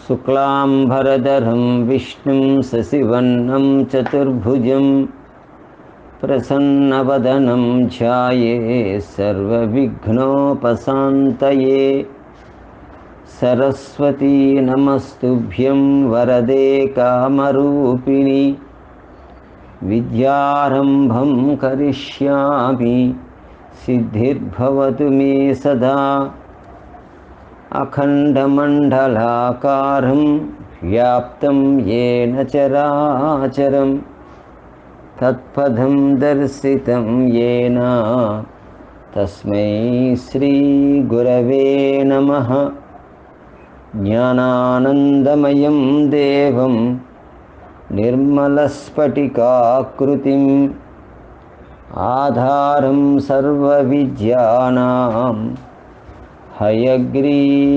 शुक्लांबरधरं विष्णुं शशिवर्णं चतुर्भुजं प्रसन्नवदनं ध्यायेत् सर्वविघ्नोपशान्तये। सरस्वती नमस्तुभ्यं वरदे कामरूपिणि विद्यारम्भं करिष्यामि सिद्धिर्भवतु मे सदा। अखण्डमण्डलाकारं व्याप्तं येन चराचरं तत्पदं दर्शितं येन तस्मै श्रीगुरवे नमः। ज्ञानानन्दमयं देवं निर्मलस्फटिकाकृतिम् आधारं सर्वविद्यानां हयग्रीवमुपास्महे।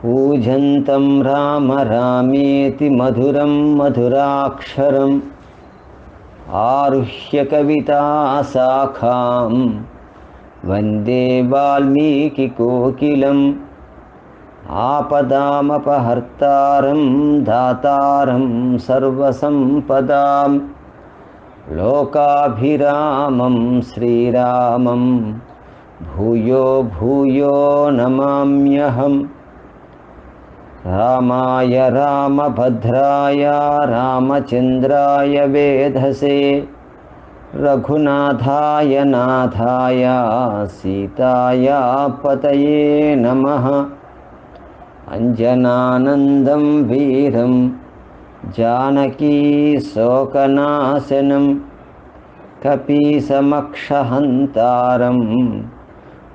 पूजन्तं राम रामेति मधुरं मधुराक्षरम् आरुह्य कविताशाखां वन्दे वाल्मीकिकोकिलम्। आपदामपहर्तारं दातारं सर्वसम्पदां लोकाभिरामं श्रीरामं भूयो भूयो नमाम्यहम्। रामाय रामभद्राय रामचन्द्राय वेधसे रघुनाथाय नाथाय सीताय पतये नमः। अंजनानन्दं वीरं जानकी शोकनाशनं कपीसमक्षहन्तारं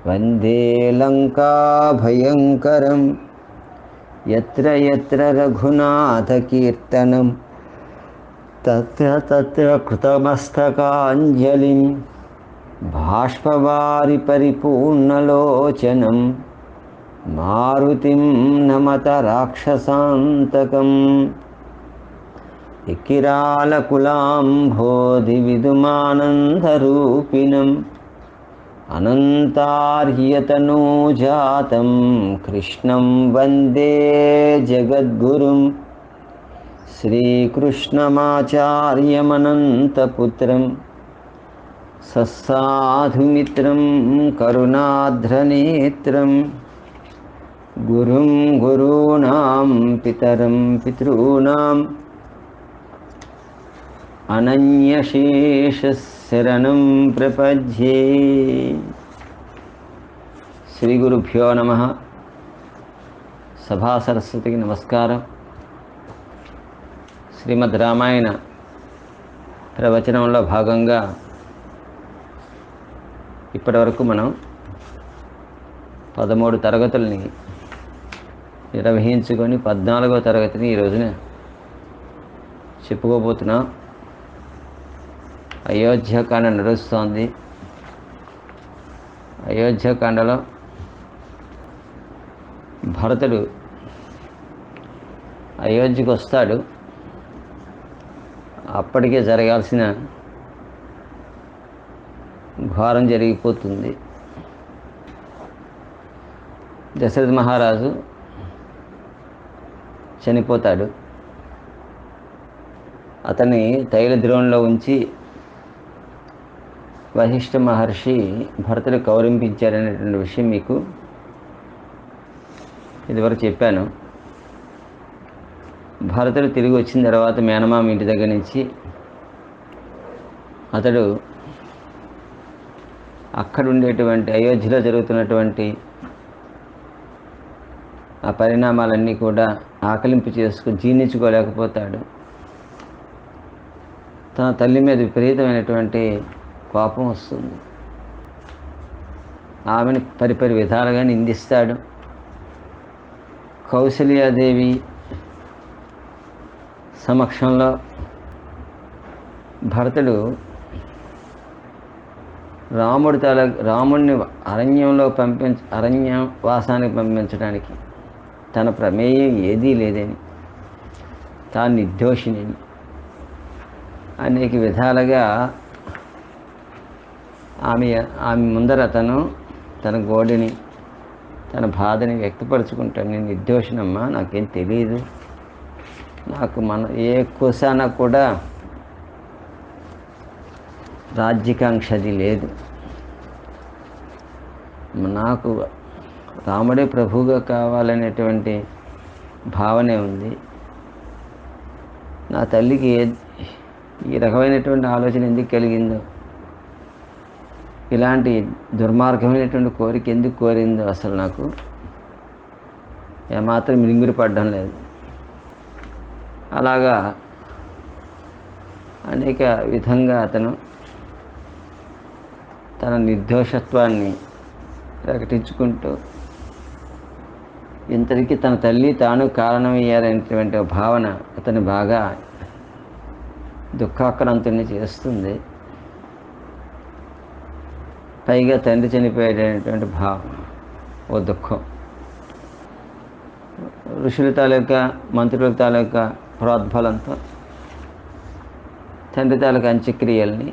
वन्दे लङ्काभयङ्करं। यत्र यत्र रघुनाथकीर्तनं तत्र तत्र कृतमस्तकाञ्जलिं बाष्पवारि परिपूर्णलोचनं मारुतिं नमत राक्षसान्तकम्। इकिरालकुलाम्भोधिविदुमानन्दरूपिणम् अनन्तार्यतनूजातं कृष्णं वन्दे जगद्गुरुं। श्रीकृष्णमाचार्यमनन्तपुत्रं सस्साधुमित्रं करुणार्द्रनेत्रं गुरुं गुरूणां पितरं पितॄणाम् अनन्यशेषशरणं प्रपद्ये। శ్రీ గురుభ్యో నమః. సభా సరస్వతికి నమస్కారం. శ్రీమద్ రామాయణ ప్రవచనంలో భాగంగా ఇప్పటివరకు మనం 13 తరగతుల్ని నిర్వహించుకొని 14వ తరగతిని ఈ రోజున చెప్పుకోబోతున్నాం. అయోధ్యకాండ నడుస్తోంది. అయోధ్యకాండలో భరతుడు అయోధ్యకు వస్తాడు. అప్పటికే జరగాల్సిన ఘోరం జరిగిపోతుంది. దశరథ మహారాజు చనిపోతాడు. అతన్ని తైలద్రోణంలో ఉంచి వశిష్ఠ మహర్షి భరతుడు కౌరింపించారనేటువంటి విషయం మీకు ఇదివరకు చెప్పాను. భరతుడు తిరిగి వచ్చిన తర్వాత మేనమామ ఇంటి దగ్గర నుంచి అతడు అక్కడ ఉండేటువంటి అయోధ్యలో జరుగుతున్నటువంటి ఆ పరిణామాలన్నీ కూడా ఆకలింపు చేసుకుని జీర్ణించుకోలేకపోతాడు. తన తల్లి మీద విపరీతమైనటువంటి కోపం వస్తుంది. ఆమెను పరిపరి విధాలుగా నిందిస్తాడు. కౌసల్యాదేవి సమక్షంలో భరతుడు రాముడిని అరణ్యవాసానికి పంపించడానికి తన ప్రమేయం ఏదీ లేదని, తాను నిర్దోషిని అనేక విధాలుగా ఆమె ఆమె ముందర అతను తన గోడిని, తన బాధని వ్యక్తపరుచుకుంటాడు. నేను నిర్దోషినమ్మా, నాకేం తెలియదు, నాకు ఏ కుసాన కూడా రాజ్యకాంక్ష అది లేదు, నాకు రాముడే ప్రభువుగా కావాలనేటువంటి భావనే ఉంది. నా తల్లికి ఈ రకమైనటువంటి ఆలోచన ఎందుకు కలిగిందో, ఇలాంటి దుర్మార్గమైనటువంటి కోరిక ఎందుకు కోరిందో అసలు నాకు ఏమాత్రం మింగురి పడడం లేదు. అలాగా అనేక విధంగా అతను తన నిర్దోషత్వాన్ని ప్రకటించుకుంటూ ఇంతటికీ తన తల్లి తాను కారణమయ్యారనేటువంటి భావన అతను బాగా దుఃఖాక్రాంతుని చేస్తుంది. పైగా తండ్రి చనిపోయేటటువంటి భావం, ఓ దుఃఖం. ఋషుల తాలూకా మంత్రుల తాలూకా ప్రోద్బలంతో తండ్రి తాలూకా అంత్యక్రియల్ని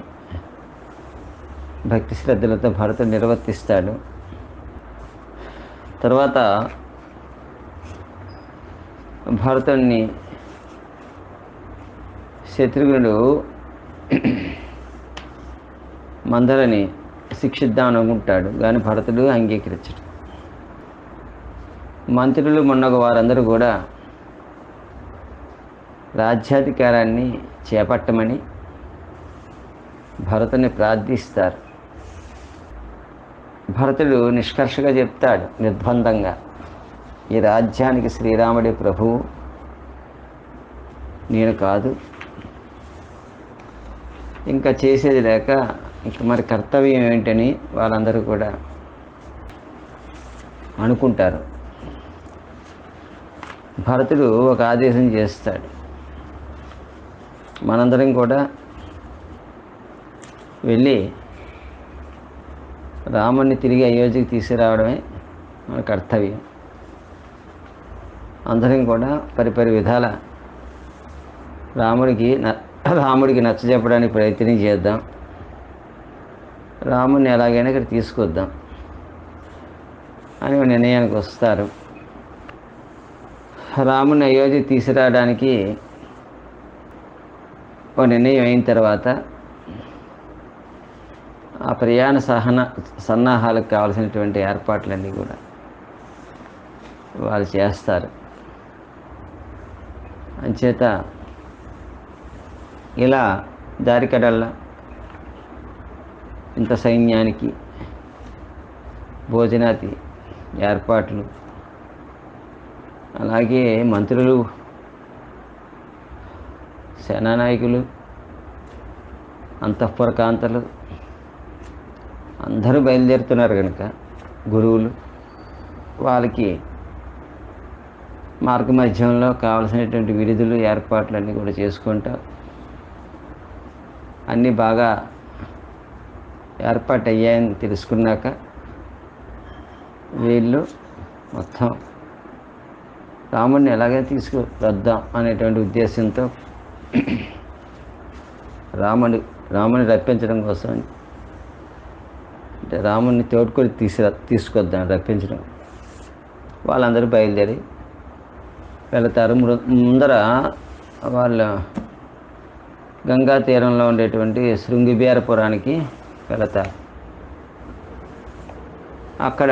భక్తి శ్రద్ధలతో భరతుడు నిర్వర్తిస్తాడు. తర్వాత భరతుడిని శత్రుఘ్నుడు మందరని శిక్షిద్దాం అనుకుంటాడు, కానీ భరతుడు అంగీకరించడు. మంత్రులు మొన్నగ వారందరూ కూడా రాజ్యాధికారాన్ని చేపట్టమని భరతుని ప్రార్థిస్తారు. భరతుడు నిష్కర్షగా చెప్తాడు నిర్బంధంగా, ఈ రాజ్యానికి శ్రీరాముడి ప్రభువు, నేను కాదు. ఇంకా చేసేది లేక ఇంక మరి కర్తవ్యం ఏంటని వాళ్ళందరూ కూడా అనుకుంటారు. భరతుడు ఒక ఆదేశం చేస్తాడు, మనందరం కూడా వెళ్ళి రాముడిని తిరిగి అయోధ్యకి తీసుకురావడమే మన కర్తవ్యం. అందరం కూడా పరిపరి విధాల రాముడికి నచ్చజెప్పడానికి ప్రయత్నం చేద్దాం, రాముడిని ఎలాగైనా ఇక్కడ తీసుకొద్దాం అని నిర్ణయానికి వస్తారు. రాముని అయోధ్యకి తీసుకురావడానికి ఒక నిర్ణయం అయిన తర్వాత ఆ ప్రయాణ సన్నాహాలకు కావలసినటువంటి ఏర్పాట్లన్నీ కూడా వాళ్ళు చేస్తారు. అంచేత ఇలా దారికడల్లా ఇంత సైన్యానికి భోజనాది ఏర్పాట్లు, అలాగే మంత్రులు, సేనానాయకులు, అంతఃపుర కాంతలు అందరూ బయలుదేరుతున్నారు కనుక గురువులు వాళ్ళకి మార్గమధ్యంలో కావలసినటువంటి విడుదలు ఏర్పాట్లన్నీ కూడా చేసుకుంటా అన్నీ బాగా ఏర్పాటు అయ్యాయని తెలుసుకున్నాక వీళ్ళు మొత్తం రాముడిని ఎలాగే తీసుకువద్దాం అనేటువంటి ఉద్దేశంతో రాముని రప్పించడం కోసం, అంటే రాముడిని తోడుకొని తీసుకొద్దాం రప్పించడం, వాళ్ళందరూ బయలుదేరి వెళతారు. ముందర వాళ్ళ గంగా తీరంలో ఉండేటువంటి శృంగిబేరపురానికి వెళతారు. అక్కడ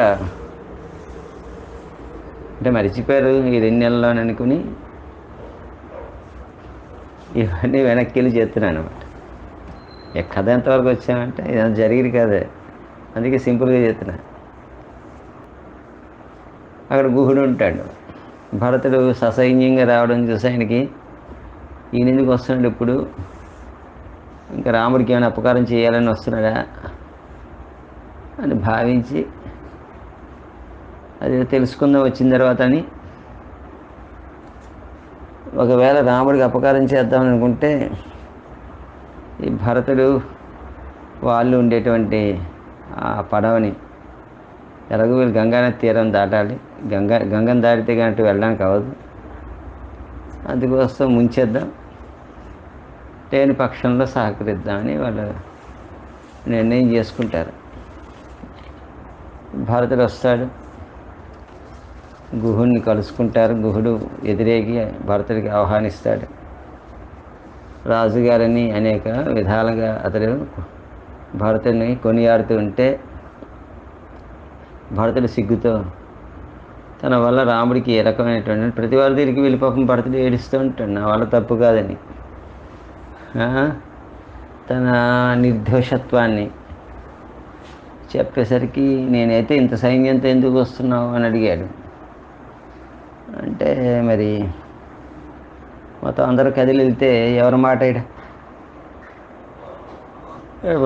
అంటే మర్చిపోయారు ఈ 2 నెలల్లో అనుకుని ఇవన్నీ వెనక్కి వెళ్ళి చేస్తున్నాను అనమాట. కథ ఎంతవరకు వచ్చామంటే ఇది జరిగింది కదే, అందుకే సింపుల్గా చెప్తున్నా. అక్కడ గుహుడు ఉంటాడు. భరతుడు ససైన్యంగా రావడం చూసి ఆయనకి ఈయన ఎందుకు వస్తున్నాడు ఇప్పుడు, ఇంకా రాముడికి ఏమైనా అపకారం చేయాలని వస్తున్నాడా అని భావించి అది తెలుసుకుందాం వచ్చిన తర్వాత అని, ఒకవేళ రాముడికి అపకారం చేద్దామని అనుకుంటే ఈ భరతుడు వాళ్ళు ఉండేటువంటి ఆ పడవని ఎలాగో వీళ్ళు గంగానది తీరం దాటాలి, గంగను దాటితే కానీ వెళ్ళడానికి అవ్వదు, అందుకోసం ముంచేద్దాం, లేని పక్షంలో సహకరిద్దామని వాళ్ళు నిర్ణయం చేసుకుంటారు. భరతుడు వస్తాడు, గుహుడిని కలుసుకుంటారు. గుహుడు ఎదురేగి భరతుడికి ఆహ్వానిస్తాడు. రాజుగారని అనేక విధాలుగా అతడు భరతుడిని కొనియాడుతూ ఉంటే భరతుడు సిగ్గుతో తన వల్ల రాముడికి ఏ రకమైనటువంటి ప్రతివారు తిరిగి వెళ్ళి పాపం భరతుడు ఏడుస్తూ ఉంటాడు, నా వల్ల తప్పు కాదని. తన నిర్దోషత్వాన్ని చెప్పేసరికి నేనైతే ఇంత సైన్యంతో ఎందుకు వస్తున్నావు అని అడిగాడు. అంటే మరి మొత్తం అందరూ కదిలి వెళ్తే ఎవరి మాట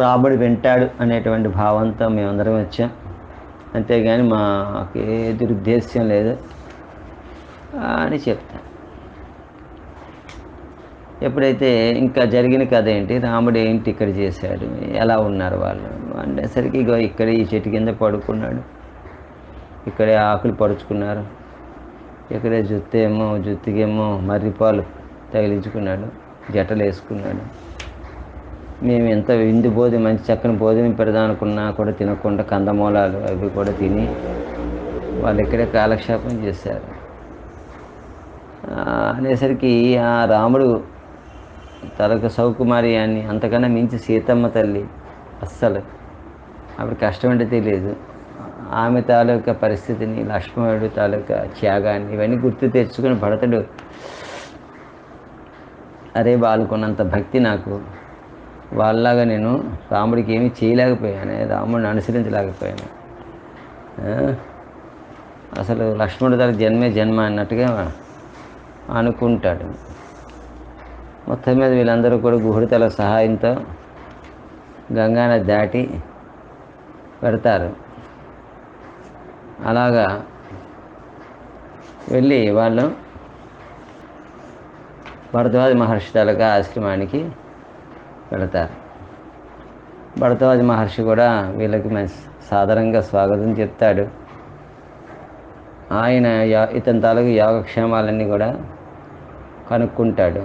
రాముడు వింటాడు అనేటువంటి భావంతో మేమందరం వచ్చాం, అంతేగాని మాకు ఏ దురుద్దేశ్యం లేదు అని చెప్తా. ఎప్పుడైతే ఇంకా జరిగిన కథ ఏంటి, రాముడు ఏంటి ఇక్కడ చేశాడు, ఎలా ఉన్నారు వాళ్ళు అనేసరికి ఇగో ఇక్కడ ఈ చెట్టు కింద పడుకున్నాడు, ఇక్కడే ఆకులు పరుచుకున్నారు, ఇక్కడే జుత్తుకేమో మర్రిపాలు తగిలించుకున్నాడు, జటలు వేసుకున్నాడు. మేము ఎంత విందు భోజనం మంచి చక్కని భోజనం పెడదామనుకున్నా కూడా తినకుండా కందమూలాలు అవి కూడా తిని వాళ్ళు ఇక్కడే కాలక్షేపం చేశారు అనేసరికి ఆ రాముడు తనకు సౌకుమార్యాన్ని అంతకన్నా మించి సీతమ్మ తల్లి అస్సలు అప్పుడు కష్టం అంటే తెలియదు, ఆమె తాలూకా పరిస్థితిని, లక్ష్మణుడు తాలూకా త్యాగాన్ని ఇవన్నీ గుర్తు తెచ్చుకుని భరతుడు అరే వాళ్ళకున్నంత భక్తి నాకు వాళ్ళలాగా నేను రాముడికి ఏమీ చేయలేకపోయాను, రాముడిని అనుసరించలేకపోయాను, అసలు లక్ష్మణుడు తన జన్మే జన్మ అన్నట్టుగా అనుకుంటాడు. మొత్తం మీద వీళ్ళందరూ కూడా గుహుడి తల సహాయంతో గంగానది దాటి పెడతారు. అలాగా వెళ్ళి వాళ్ళు భరద్వాజ మహర్షి తాలూకా ఆశ్రమానికి వెళతారు. భరద్వాజ మహర్షి కూడా వీళ్ళకి సాధారణంగా స్వాగతం చెప్తాడు. ఆయన ఇతని తాలూకు యోగక్షేమాలన్నీ కూడా కనుక్కుంటాడు.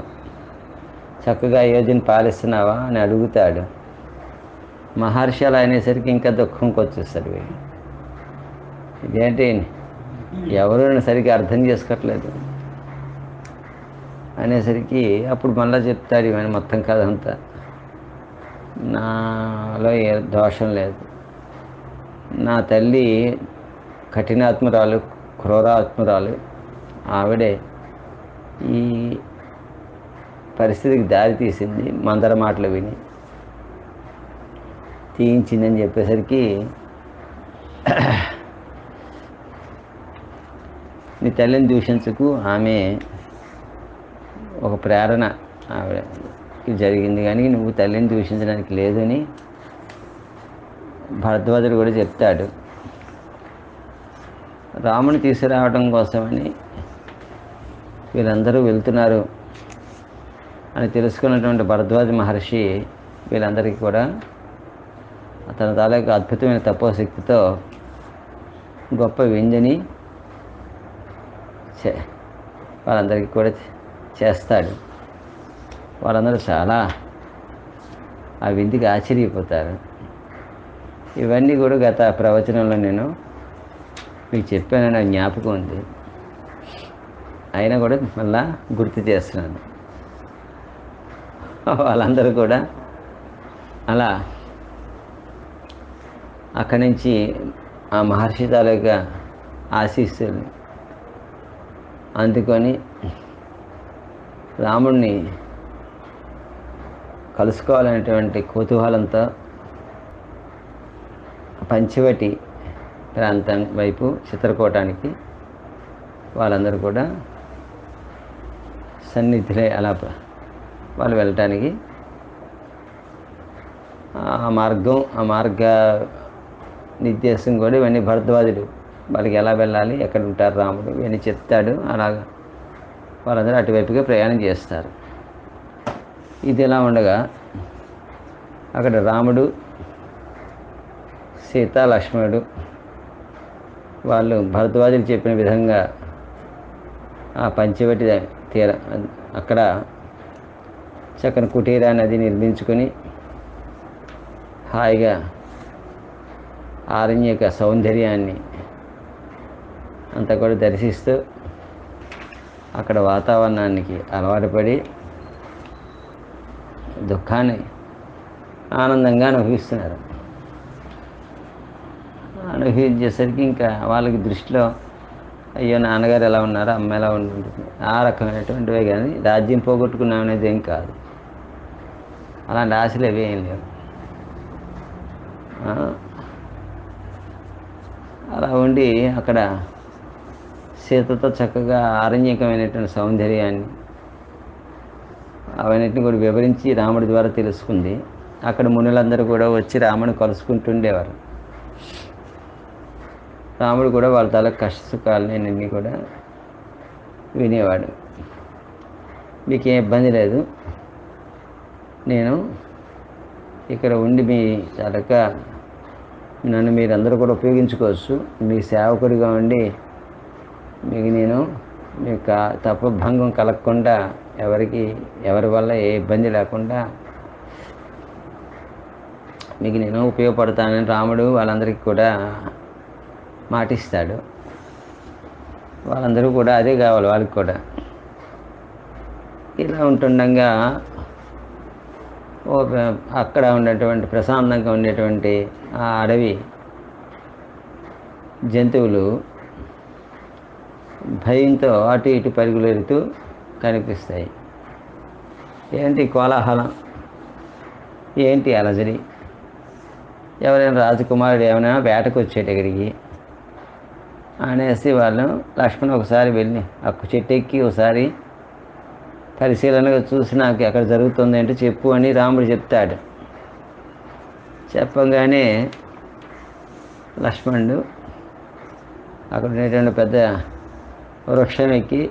చక్కగా యోజన పాలిస్తున్నావా అని అడుగుతాడు. మహర్షి అలా అనేసరికి ఇంకా దుఃఖంకి వచ్చేస్తాడు. ఇదేంటి ఎవరు సరిగ్గా అర్థం చేసుకోవట్లేదు అనేసరికి అప్పుడు మళ్ళీ చెప్తాడు ఇవన్నీ మొత్తం కథ అంతా. నాలో ఏ దోషం లేదు, నా తల్లి కఠినాత్మురాలు, క్రూరాత్మురాలు, ఆవిడే ఈ పరిస్థితికి దారి తీసింది, మందర మాటలు విని తీయించిందని చెప్పేసరికి నీ తల్లిని దూషించకు, ఆమె ఒక ప్రేరణ ఆవిడకి జరిగింది, కానీ నువ్వు తల్లిని దూషించడానికి లేదు అని భరద్వాజుడు కూడా చెప్తాడు. రాముని తీసుకురావడం కోసమని వీళ్ళందరూ వెళ్తున్నారు అని తెలుసుకున్నటువంటి భరద్వాజ మహర్షి వీళ్ళందరికీ కూడా తన తాలూకు అద్భుతమైన తపోశక్తితో గొప్ప విందుని వాళ్ళందరికీ కూడా చేస్తాడు. వాళ్ళందరూ చాలా ఆ విందుకి ఆశ్చర్యపోతారు. ఇవన్నీ కూడా గత ప్రవచనంలో నేను మీకు చెప్పానని నాకు జ్ఞాపకం ఉంది, అయినా కూడా మళ్ళా గుర్తు చేస్తున్నాను. వాళ్ళందరూ కూడా అలా అక్కడి నుంచి ఆ మహర్షి తాలూకా ఆశీస్సులు అందుకొని రాముడిని కలుసుకోవాలనేటువంటి కుతూహలంతో పంచవటి ప్రాంతం వైపు చిత్రకూటానికి వాళ్ళందరూ కూడా సన్నిధిలో అలా వాళ్ళు వెళ్ళటానికి ఆ మార్గ నిర్దేశం కూడా ఇవన్నీ భరద్వాజుడు వాళ్ళకి ఎలా వెళ్ళాలి, ఎక్కడ ఉంటారు రాముడు ఇవన్నీ చెప్తాడు. అలాగా వాళ్ళందరూ అటువైపుగా ప్రయాణం చేస్తారు. ఇది ఎలా ఉండగా అక్కడ రాముడు, సీత, లక్ష్మణుడు వాళ్ళు భరద్వాజుడు చెప్పిన విధంగా ఆ పంచవటి తీర అక్కడ చక్కని కుటీరాన్ని అది నిర్మించుకొని హాయిగా ఆరణ్యక సౌందర్యాన్ని అంతా కూడా దర్శిస్తూ అక్కడ వాతావరణానికి అలవాటు పడి దుఃఖాన్ని ఆనందంగా అనుభవిస్తున్నారు. అనుభవించేసరికి ఇంకా వాళ్ళకి దృష్టిలో అయ్యో నాన్నగారు ఎలా ఉన్నారు, అమ్మ ఎలా ఉంటుంది, ఆ రకమైనటువంటివే కానీ రాజ్యం పోగొట్టుకున్నాం అనేది ఏం కాదు. అలాంటి ఆశలు అవి ఏం లేవు. అలా ఉండి అక్కడ సీతతో చక్కగా ఆరణ్యకమైనటువంటి సౌందర్యాన్ని అవన్నిటిని కూడా వివరించి రాముడి ద్వారా తెలుసుకుంది. అక్కడ మునులందరూ కూడా వచ్చి రాముని కలుసుకుంటుండేవారు. రాముడు కూడా వాళ్ళ తల కష్ట సుఖాలని అన్నీ కూడా వినేవాడు. మీకేం ఇబ్బంది లేదు, నేను ఇక్కడ ఉండి మీ చలక నన్ను మీరందరూ కూడా ఉపయోగించుకోవచ్చు. మీ సేవకుడిగా ఉండి మీకు నేను మీకు తపభంగం కలగకుండా ఎవరి వల్ల ఏ ఇబ్బంది లేకుండా మీకు నేను ఉపయోగపడతానని రాముడు వాళ్ళందరికీ కూడా మాటిస్తాడు. వాళ్ళందరూ కూడా అదే కావాలి వాళ్ళకి కూడా. ఇలా ఉంటుండగా అక్కడ ఉండేటువంటి ప్రశాంతంగా ఉండేటువంటి ఆ అడవి జంతువులు భయంతో అటు ఇటు పరుగులెడుతూ కనిపిస్తాయి. ఏంటి కోలాహలం, ఏంటి అలజడి, ఎవరైనా రాజకుమారుడు ఏమైనా వేటకు వచ్చేటక్కడికి అనేసి వాళ్ళు లక్ష్మణ్ ఒకసారి వెళ్ళి ఆ చెట్టు ఎక్కి ఒకసారి పరిశీలనగా చూసి నాకు ఎక్కడ జరుగుతుంది అంటే చెప్పు అని రాముడు చెప్తాడు. చెప్పగానే లక్ష్మణుడు అక్కడ ఉండేటువంటి పెద్ద వృక్షం ఎక్కి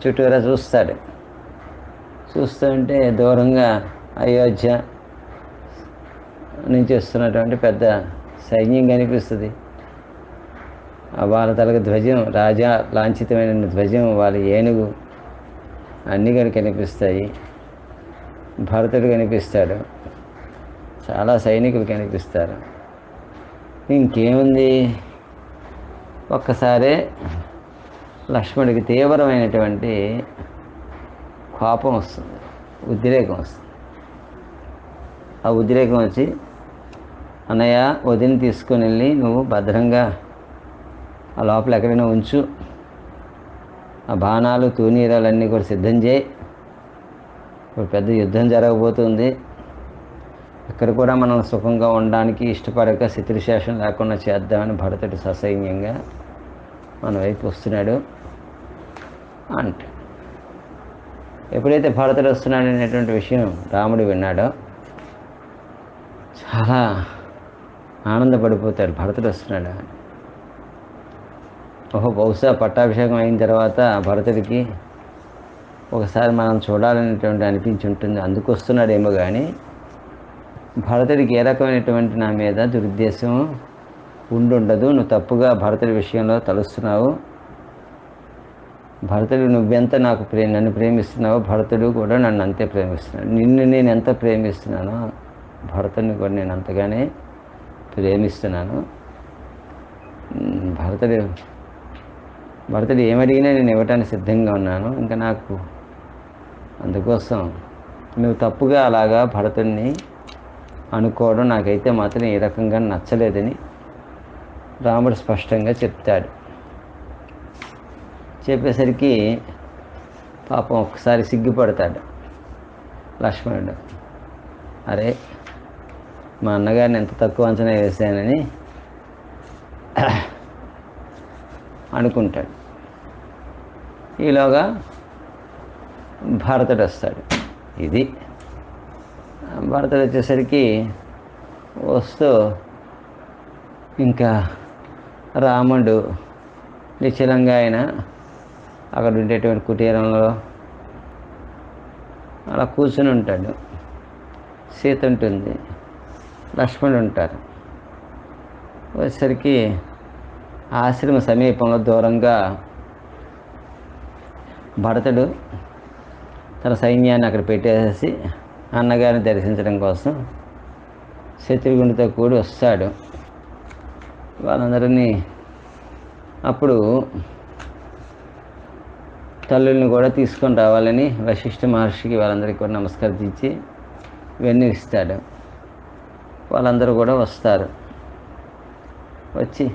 చుట్టూరా చూస్తాడు. చూస్తుంటే దూరంగా అయోధ్య నుంచి వస్తున్నటువంటి పెద్ద సైన్యం కనిపిస్తుంది. వాళ్ళ తలకు ధ్వజం, రాజా లాంఛితమైన ధ్వజం, వాళ్ళ ఏనుగు అన్నీ కూడా కనిపిస్తాయి. భరతుడు కనిపిస్తాడు, చాలా సైనికులు కనిపిస్తారు. ఇంకేముంది, ఒక్కసారే లక్ష్మణుడికి తీవ్రమైనటువంటి కోపం వస్తుంది, ఉద్రేకం వస్తుంది. ఆ ఉద్రేకం వచ్చి, అన్నయ్య వదిని తీసుకొని వెళ్ళి నువ్వు భద్రంగా ఆ లోపల ఎక్కడైనా ఉంచు, ఆ బాణాలు తూనీరాలన్నీ కూడా సిద్ధం చేయి, ఇప్పుడు పెద్ద యుద్ధం జరగబోతుంది, ఇక్కడ కూడా మనం సుఖంగా ఉండడానికి ఇష్టపడక శత్రుశేషం లేకుండా చేద్దామని భరతుడు ససైన్యంగా మన వైపు వస్తున్నాడు అంటే, ఎప్పుడైతే భరతుడు వస్తున్నాడు అనేటువంటి విషయం రాముడు విన్నాడో చాలా ఆనందపడిపోతాడు. భరతుడు వస్తున్నాడు, ఓహో బహుశా పట్టాభిషేకం అయిన తర్వాత భరతుడికి ఒకసారి మనం చూడాలనేటువంటి అనిపించి ఉంటుంది, అందుకు వస్తున్నాడేమో. కానీ భరతుడికి ఏ రకమైనటువంటి నా మీద దురుద్దేశం ఉండదు. నువ్వు తప్పుగా భరతుడి విషయంలో తలుస్తున్నావు. భరతుడు నువ్వెంత నన్ను ప్రేమిస్తున్నావో భరతుడు కూడా నన్ను అంతే ప్రేమిస్తున్నాడు. నిన్ను నేను ఎంత ప్రేమిస్తున్నానో భరతుడిని కూడా నేను అంతగానే ప్రేమిస్తున్నాను. భరతుడు ఏమడిగినా నేను ఇవ్వటానికి సిద్ధంగా ఉన్నాను. ఇంకా నాకు అందుకోసం నువ్వు తప్పుగా అలాగా భరతుడిని అనుకోవడం నాకైతే మాత్రం ఏ రకంగా నచ్చలేదని రాముడు స్పష్టంగా చెప్తాడు. చెప్పేసరికి పాపం ఒక్కసారి సిగ్గుపడతాడు లక్ష్మణుడు. అరే మా అన్నగారిని ఎంత తక్కువ అంచనా వేశానని అనుకుంటాడు. ఈలోగా భరతుడు వస్తాడు. ఇది భరతుడు వచ్చేసరికి వస్తూ ఇంకా రాముడు నిశ్చలంగా ఆయన అక్కడ ఉండేటువంటి కుటీరంలో అలా కూర్చుని ఉంటాడు. సీత ఉంటుంది, లక్ష్మణుడు ఉంటారు. వచ్చేసరికి ఆశ్రమ సమీపంలో దూరంగా భరతుడు తన సైన్యాన్ని అక్కడ పెట్టేసి అన్నగారిని దర్శించడం కోసం శత్రుఘ్నుడితో కూడి వస్తాడు. వాళ్ళందరినీ అప్పుడు తల్లుల్ని కూడా తీసుకొని రావాలని వశిష్ఠ మహర్షికి వాళ్ళందరికీ కూడా నమస్కరించి వెన్నవిస్తాడు. వాళ్ళందరూ కూడా వస్తారు. వచ్చి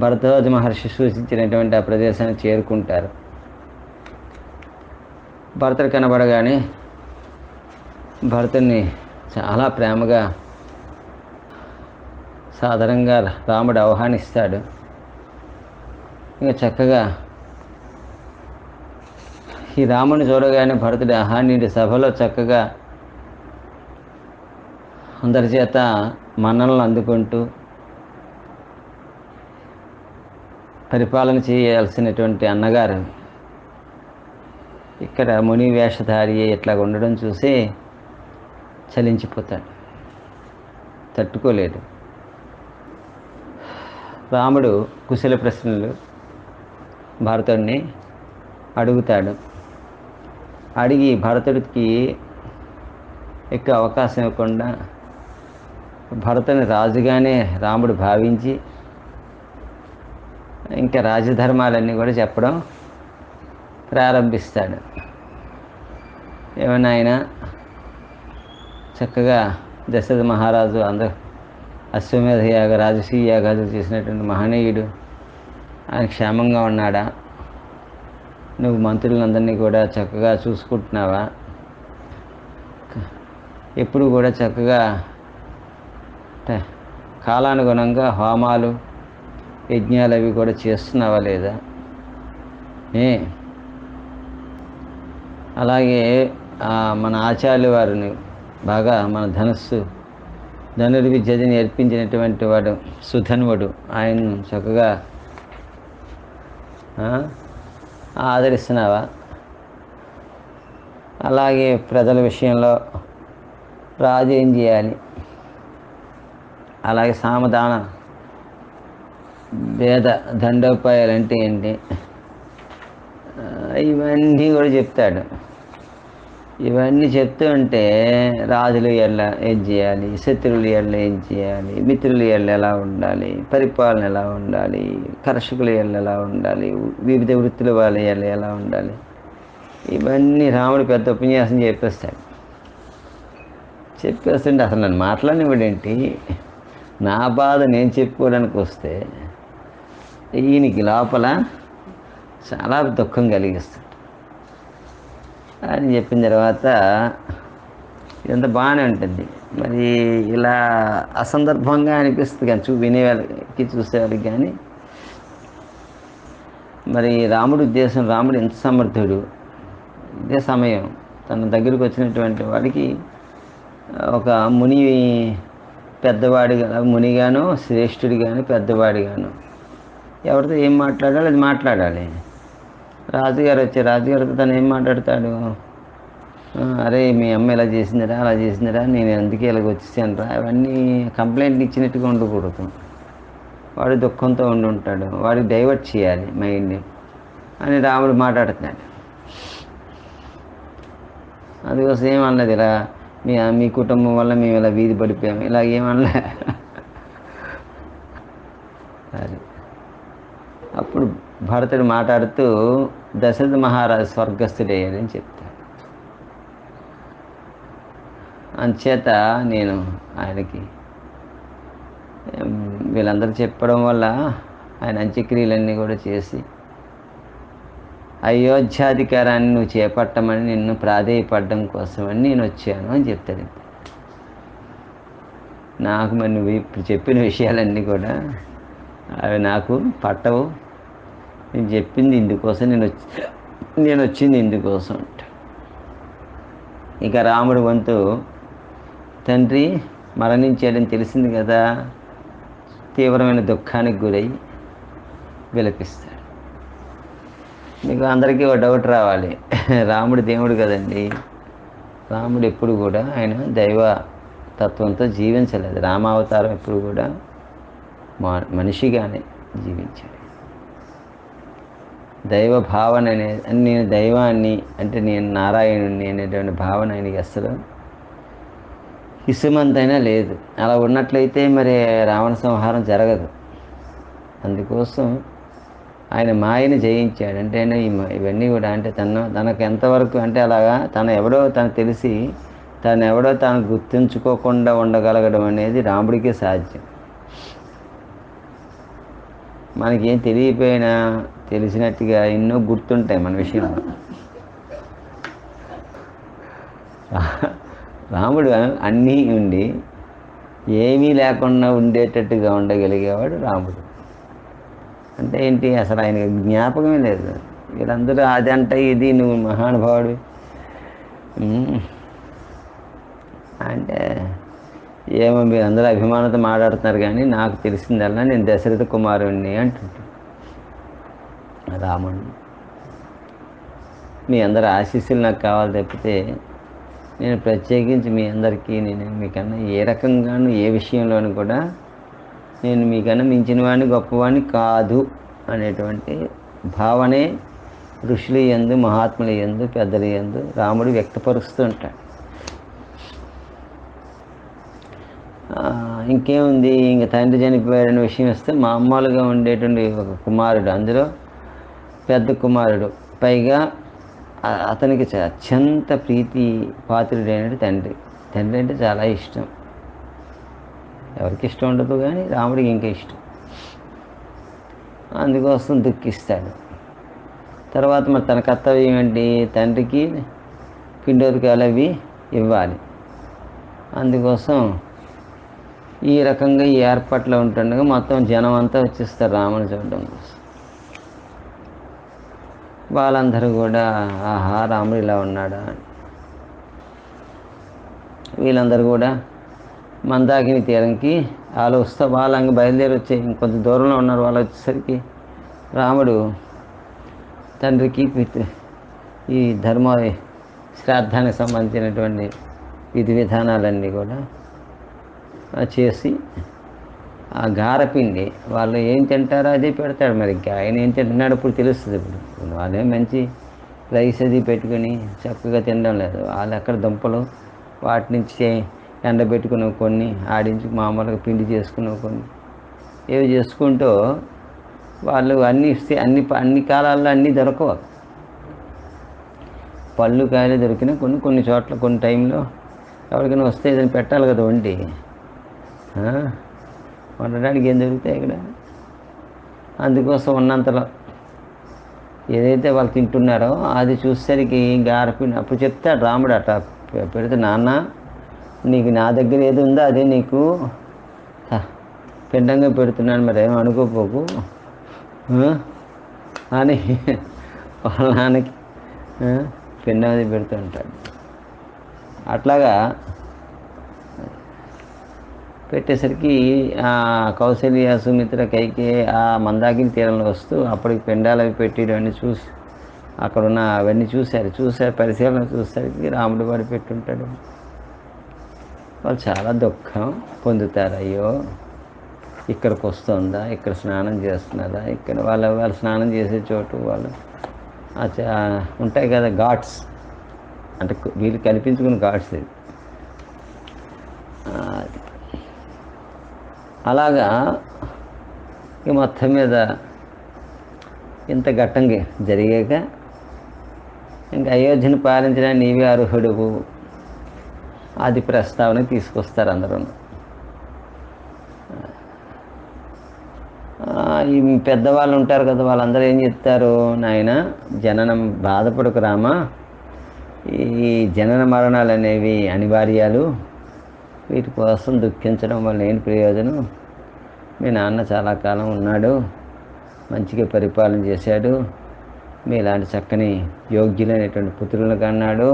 భరద్వాజ మహర్షి సూచించినటువంటి ఆ ప్రదేశాన్ని చేరుకుంటారు. భరతుడు కనబడగానే భరతుడిని చాలా ప్రేమగా సాధారణంగా రాముడు ఆహ్వానిస్తాడు. ఇంకా చక్కగా ఈ రాముని చూడగానే భరతుడి ఆహ్వానించే సభలో చక్కగా అందరి చేత మన్ననలు అందుకుంటూ పరిపాలన చేయాల్సినటువంటి అన్నగారు ఇక్కడ ముని వేషధారి ఇట్లా ఉండడం చూసి చలించిపోతాడు, తట్టుకోలేడు. రాముడు కుశల ప్రశ్నలు భరతుడిని అడుగుతాడు. అడిగి భరతుడికి ఎక్కువ అవకాశం ఇవ్వకుండా భరతుని రాజుగానే రాముడు భావించి ఇంకా రాజధర్మాలన్నీ కూడా చెప్పడం ప్రారంభిస్తాడు. ఏమన్నా ఆయన చక్కగా దశరథ మహారాజు అందరూ అశ్వమేధ యాగ రాజసూయ యాగాలు చేసినటువంటి మహనీయుడు, ఆయన క్షేమంగా ఉన్నాడా? నువ్వు మంత్రులందరినీ కూడా చక్కగా చూసుకుంటున్నావా? ఎప్పుడు కూడా చక్కగా కాలానుగుణంగా హోమాలు యజ్ఞాలు అవి కూడా చేస్తున్నావా లేదా? అలాగే మన ఆచార్యుల వారిని బాగా మన ధనుర్విద్యని నేర్పించినటువంటి వాడు సుధన్వుడు, ఆయన్ను చక్కగా ఆదరిస్తున్నావా? అలాగే ప్రజల విషయంలో రాజు ఏం చేయాలి, అలాగే సామధాన భేద దండోపాయాలు అంటే ఏంటి, ఇవన్నీ కూడా చెప్తాడు. ఇవన్నీ చెప్తూ ఉంటే రాజులు ఎట్లా ఏం చేయాలి, శత్రువులు ఎట్లా ఏం చేయాలి, మిత్రులు ఎట్లా ఎలా ఉండాలి, పరిపాలన ఎలా ఉండాలి, కర్షకులు ఎలా ఉండాలి, వివిధ వృత్తుల వాళ్ళు ఎలా ఉండాలి, ఇవన్నీ రాముడు పెద్ద ఉపన్యాసం చెప్పేస్తాడు. చెప్పేస్తుంటే అసలు నన్ను మాట్లాడినవాడేంటి, నా బాధ నేను చెప్పుకోవడానికి వస్తే ఈయనకి లోపల చాలా దుఃఖం కలిగిస్తుంది అని చెప్పిన తర్వాత ఇదంతా బాగానే ఉంటుంది. మరి ఇలా అసందర్భంగా అనిపిస్తుంది కానీ వినేవాళ్ళకి చూసేవాళ్ళకి. కానీ మరి రాముడు ఉద్దేశం, రాముడు ఎంత సమర్థుడు. ఇదే సమయం తన దగ్గరికి వచ్చినటువంటి వాడికి ఒక ముని పెద్దవాడిగా, మునిగాను శ్రేష్ఠుడిగాను పెద్దవాడిగాను ఎవరితో ఏం మాట్లాడాలి అది మాట్లాడాలి. రాజుగారు వచ్చే రాజుగారితో తను ఏం మాట్లాడతాడు, అరే మీ అమ్మ ఇలా చేసిందిరా అలా చేసిందిరా నేను అందుకే ఇలాగ వచ్చేసాను రా, అవన్నీ కంప్లైంట్ ఇచ్చినట్టుగా ఉండకూడదు. వాడు దుఃఖంతో ఉంటాడు, వాడికి డైవర్ట్ చేయాలి మైండ్ని అని రాముడు మాట్లాడుతున్నాడు. అందుకోసం ఏమన్నది, ఇలా మీ కుటుంబం వల్ల మేము ఇలా వీధి పడిపోయాము, ఇలా ఏమనలే. అది అప్పుడు భరతుడు మాట్లాడుతూ దశరథ మహారాజు స్వర్గస్థుడయ్యాడని చెప్తాడు. అంచేత నేను ఆయనకి వీళ్ళందరూ చెప్పడం వల్ల ఆయన అంత్యక్రియలన్నీ కూడా చేసి అయోధ్యాధికారాన్ని నువ్వు చేపట్టమని నిన్ను ప్రాధేయపడడం కోసమని నేను వచ్చాను అని చెప్తాడు. నాకు మరి నువ్వు ఇప్పుడు చెప్పిన విషయాలన్నీ కూడా అవి నాకు పట్టవు, నేను చెప్పింది ఇందుకోసం, నేను వచ్చింది ఇందుకోసం అంట. ఇక రాముడు వంతు తండ్రి మరణించాడని తెలిసింది కదా, తీవ్రమైన దుఃఖానికి గురై విలపిస్తాడు. మీకు అందరికీ ఒక డౌట్ రావాలి, రాముడు దేవుడు కదండి, రాముడు ఎప్పుడు కూడా ఆయన దైవ తత్వంతో జీవించలేదు. రామావతారం ఎప్పుడు కూడా మనిషిగానే జీవించాడు. దైవ భావన అనేది, నేను దైవాన్ని అంటే నేను నారాయణుడిని అనేటువంటి భావన ఆయనకి అసలు ఇసుమంతైనా లేదు. అలా ఉన్నట్లయితే మరి రావణ సంహారం జరగదు. అందుకోసం ఆయన మాయని జయించాడు. అంటే ఇవన్నీ కూడా అంటే తనకు ఎంతవరకు అంటే అలాగా తనకు తెలిసి ఎవడో తాను గుర్తుంచుకోకుండా ఉండగలగడం అనేది రాముడికే సాధ్యం. మనకేం తెలియపోయినా తెలిసినట్టుగా ఎన్నో గుర్తుంటాయి మన విషయంలో. రాముడు అన్నీ ఉండి ఏమీ లేకుండా ఉండేటట్టుగా ఉండగలిగేవాడు రాముడు. అంటే ఏంటి, అసలు ఆయన జ్ఞాపకమే లేదు. వీళ్ళందరూ అదంటే ఇది నువ్వు మహానుభావుడు అంటే ఏమో మీరందరూ అభిమానంతో మాట్లాడుతున్నారు, కానీ నాకు తెలిసిందల్లా నేను దశరథ కుమారుణ్ణి అంటుంటాను రాముడు. మీ అందరి ఆశీస్సులు నాకు కావాలి తప్పితే నేను ప్రత్యేకించి మీ అందరికీ నేను మీకన్నా ఏ రకంగానూ ఏ విషయంలోనూ కూడా నేను మీకన్నా మించిన వాడిని గొప్పవాడిని కాదు అనేటువంటి భావనే ఋషుల యందు, మహాత్ముల యందు, పెద్దల యందు రాముడు వ్యక్తపరుస్తూ ఉంటాడు. ఇంకేముంది, ఇంక తండ్రి చనిపోయాడనే విషయం వస్తే మామూలుగా ఉండేటువంటి ఒక కుమారుడు, అందులో పెద్ద కుమారుడు, పైగా అతనికి అత్యంత ప్రీతి పాత్రుడైన తండ్రి అంటే చాలా ఇష్టం. ఎవరికి ఇష్టం ఉండదు, కానీ రాముడికి ఇంకా ఇష్టం. అందుకోసం దుఃఖిస్తాడు. తర్వాత మరి తన కర్తవ్యం ఏంటి, తండ్రికి పిండోదకాలు అవి ఇవ్వాలి. అందుకోసం ఈ రకంగా ఈ ఏర్పాట్లో ఉంటుండగా మొత్తం జనం అంతా వచ్చేస్తారు రాముని చూడడం కోసం. వాళ్ళందరూ కూడా ఆహా రాముడు ఇలా ఉన్నాడా అని. వీళ్ళందరూ కూడా మందాకిని తీరంకి వాళ్ళు వస్తే వాళ్ళంగా బయలుదేరి వచ్చి ఇంకొంత దూరంలో ఉన్నారు. వాళ్ళు వచ్చేసరికి రాముడు తండ్రికి ఈ ధర్మ శ్రాద్ధానికి సంబంధించినటువంటి విధి విధానాలన్నీ కూడా చేసి ఆ గారపిండి వాళ్ళు ఏం తింటారో అదే పెడతాడు. మరి ఇంకా ఆయన ఏం తింటున్నాడు ఇప్పుడు తెలుస్తుంది. ఇప్పుడు వాళ్ళే మంచి రైస్ అది పెట్టుకుని చక్కగా తినడం లేదు. వాళ్ళు ఎక్కడ దుంపలు వాటి నుంచి ఎండబెట్టుకున్నావు కొన్ని, ఆడించి మామూలుగా పిండి చేసుకున్నావు కొన్ని, ఏవి చేసుకుంటూ వాళ్ళు అన్ని కాలాల్లో అన్నీ దొరకవు. పళ్ళు కాయలు దొరికినా కొన్ని చోట్ల కొన్ని టైంలో ఎవరికైనా వస్తే ఏదైనా పెట్టాలి కదా వండడానికి ఏం దొరుకుతాయి ఇక్కడ. అందుకోసం ఉన్నంతలో ఏదైతే వాళ్ళు తింటున్నారో అది చూసేసరికి గారపిండి అప్పుడు చెప్తాడు రాముడు అట్లా పెడితే, నాన్న నీకు నా దగ్గర ఏది ఉందో అదే నీకు పిండంగా పెడుతున్నాను, మరి ఏమో అనుకోపోకు అని వాళ్ళ నాన్నకి పిండం అది పెడుతూ ఉంటాడు. అట్లాగా పెట్టేసరికి ఆ కౌసల్య, సుమిత్ర, కైకేయి ఆ మందాకిని తీరంలో వస్తూ అప్పటికి పిండాలు అవి పెట్టేవన్నీ చూసి అక్కడున్న అవన్నీ చూశారు. పరిశీలన చూసేసరికి రాముడు వాడు పెట్టుంటాడు. వాళ్ళు చాలా దుఃఖం పొందుతారు. అయ్యో ఇక్కడికి వస్తుందా, ఇక్కడ స్నానం చేస్తున్నారా, ఇక్కడ వాళ్ళు స్నానం చేసే చోటు వాళ్ళు ఉంటాయి కదా ఘాట్స్, అంటే వీళ్ళు కనిపించుకున్న ఘాట్స్ ఇది. అలాగా ఈ మొత్తం మీద ఇంత ఘట్టంగా జరిగాక ఇంకా అయోధ్యను పాలించడానికి నీవే అర్హుడువు అది ప్రస్తావన తీసుకొస్తారు అందరూ. ఈ పెద్దవాళ్ళు ఉంటారు కదా, వాళ్ళందరూ ఏం చెప్తారు, నాయన జననం బాధపడకు రామా, ఈ జనన మరణాలు అనేవి అనివార్యాలు, వీటి కోసం దుఃఖించడం వల్ల ఏంటి ప్రయోజనం, మీ నాన్న చాలా కాలం ఉన్నాడు, మంచిగా పరిపాలన చేశాడు, మీలాంటి చక్కని యోగ్యులైనటువంటి పుత్రులను కన్నాడు,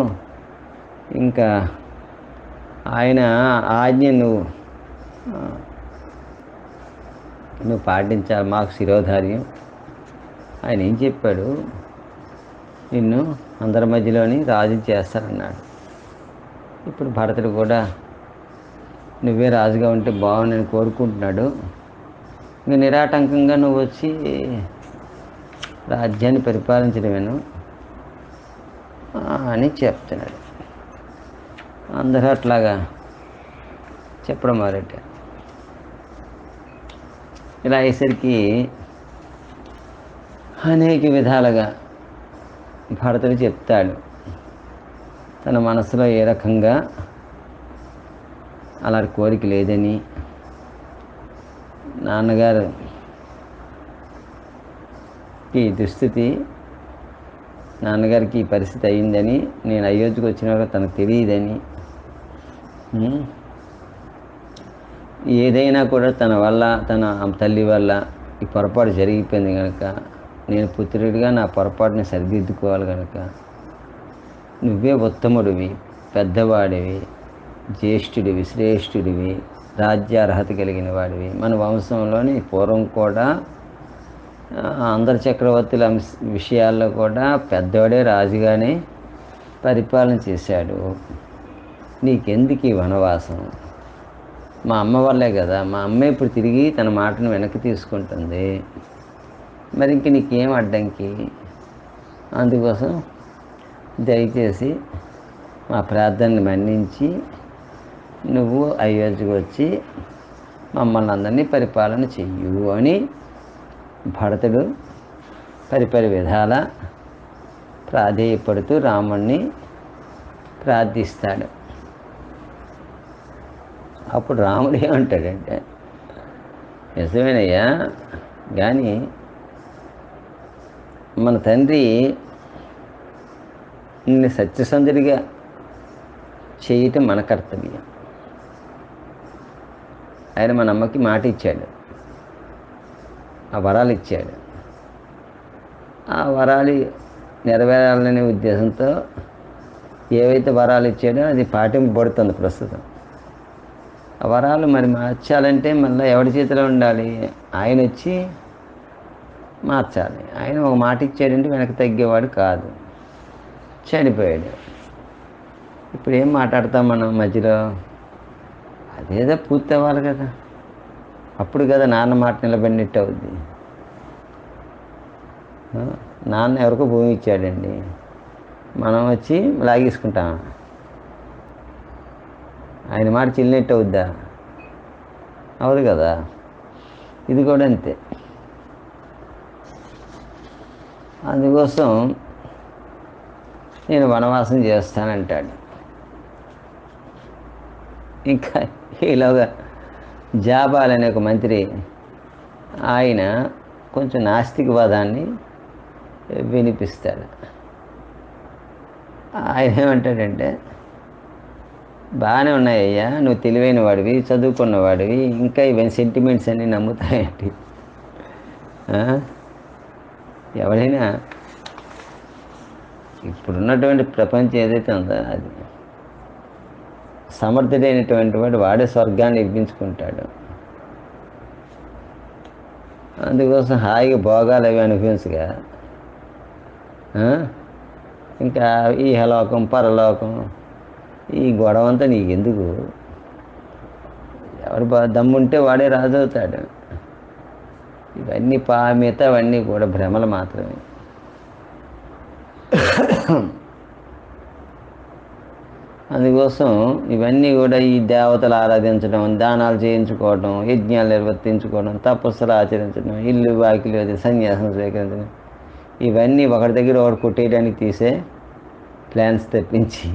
ఇంకా ఆయన ఆజ్ఞ నువ్వు పాటించాలి, మాకు శిరోధార్యం. ఆయన ఏం చెప్పాడు, నిన్ను అందరి మధ్యలోని రాజు చేస్తానన్నాడు. ఇప్పుడు భరతుడు కూడా నువ్వే రాజుగా ఉంటే బాగుందని కోరుకుంటున్నాడు. ఇంకా నిరాటంకంగా నువ్వు వచ్చి రాజ్యాన్ని పరిపాలించడమేను అని చెప్తున్నాడు. అందరూ అట్లాగా చెప్పడం మొదలెట్టారు. ఇలా అయ్యేసరికి అనేక విధాలుగా భరతుడు చెప్తాడు తన మనసులో ఏ రకంగా అలాంటి కోరిక లేదని, నాన్నగారు ఈ దుస్థితి, నాన్నగారికి ఈ పరిస్థితి అయ్యిందని, నేను అయోధ్యకు వచ్చినాక తనకు తెలియదని, ఏదైనా కూడా తన వల్ల, తన తల్లి వల్ల ఈ పొరపాటు జరిగిపోయింది కనుక నేను పుత్రుడిగా నా పొరపాటుని సరిదిద్దుకోవాలి కనుక నువ్వే ఉత్తముడివి, పెద్దవాడివి, జ్యేష్ఠుడివి, శ్రేష్ఠుడివి, రాజ్యార్హత కలిగిన వాడివి. మన వంశంలోని పూర్వం కూడా అందరి చక్రవర్తుల విషయాల్లో కూడా పెద్దవాడే రాజుగానే పరిపాలన చేశాడు. నీకెందుకు ఈ వనవాసం? మా అమ్మ వల్లే కదా, మా అమ్మ ఇప్పుడు తిరిగి తన మాటను వెనక్కి తీసుకుంటుంది, మరి ఇంక నీకేం అడ్డంకి? అందుకోసం దయచేసి మా ప్రార్థనని మన్నించి నువ్వు అయోధ్యకు వచ్చి మమ్మల్ని అందరినీ పరిపాలన చెయ్యు అని భరతుడు పరిపరి విధాల ప్రాధేయపడుతూ రాముణ్ణి ప్రార్థిస్తాడు. అప్పుడు రాముడు ఏమంటాడంటే, నిజమేనయ్యా, కానీ మన తండ్రి నిన్ను సత్యసంధుడిగా చేయటం మన కర్తవ్యం. ఆయన మన అమ్మకి మాట ఇచ్చాడు, ఆ వరాలు ఇచ్చాడు. ఆ వరాలు నెరవేరాలనే ఉద్దేశంతో ఏవైతే వరాలు ఇచ్చాడో అది పాటింపబడుతుంది ప్రస్తుతం. ఆ వరాలు మరి మార్చాలంటే మళ్ళీ ఎవరి చేతిలో ఉండాలి? ఆయన వచ్చి మార్చాలి. ఆయన ఒక మాట ఇచ్చాడంటే వెనక్కి తగ్గేవాడు కాదు, చనిపోయాడు. ఇప్పుడు ఏం మాట్లాడతాం మనం మధ్యలో? అదేదో పూర్తి అవ్వాలి కదా, అప్పుడు కదా నాన్న మాట నిలబడినట్టు అవుద్ది. నాన్న ఎవరికో భూమి ఇచ్చాడండి, మనం వచ్చి లాగేసుకుంటాం, ఆయన మాట చెల్లినట్టు అవుద్దా? అవదు కదా. ఇది కూడా అంతే. అందుకోసం నేను వనవాసం చేస్తానంటాడు. ఇంకా ఈలోగా జాబాల్ అనే ఒక మంత్రి, ఆయన కొంచెం నాస్తికవాదాన్ని వినిపిస్తాడు. ఆయన ఏమంటాడంటే, బాగానే ఉన్నాయ్యా, నువ్వు తెలివైన వాడివి, చదువుకున్న వాడివి, ఇంకా ఇవన్నీ సెంటిమెంట్స్ అన్నీ నమ్ముతాయేంటి? ఎవరైనా ఇప్పుడున్నటువంటి ప్రపంచం ఏదైతే ఉందో అది సమర్థుడైనటువంటి వాడు వాడే స్వర్గాన్ని ఇప్పించుకుంటాడు. అందుకోసం హాయిగా భోగాలు అవి అనుభవించగా ఇంకా ఈ హలోకం పరలోకం ఈ గొడవ అంతా నీకెందుకు? ఎవరు దమ్ముంటే వాడే రాజు అవుతాడు. ఇవన్నీ మిగతావన్నీ కూడా భ్రమలు మాత్రమే. అందుకోసం ఇవన్నీ కూడా ఈ దేవతలు ఆరాధించడం, దానాలు చేయించుకోవడం, యజ్ఞాలు నిర్వర్తించుకోవడం, తపస్సులు ఆచరించడం, ఇల్లు వాకిలు అది సన్యాసం స్వీకరించడం, ఇవన్నీ ఒకటి దగ్గర ఒకటి కొట్టేయడానికి తీసే ప్లాన్స్ తెప్పించి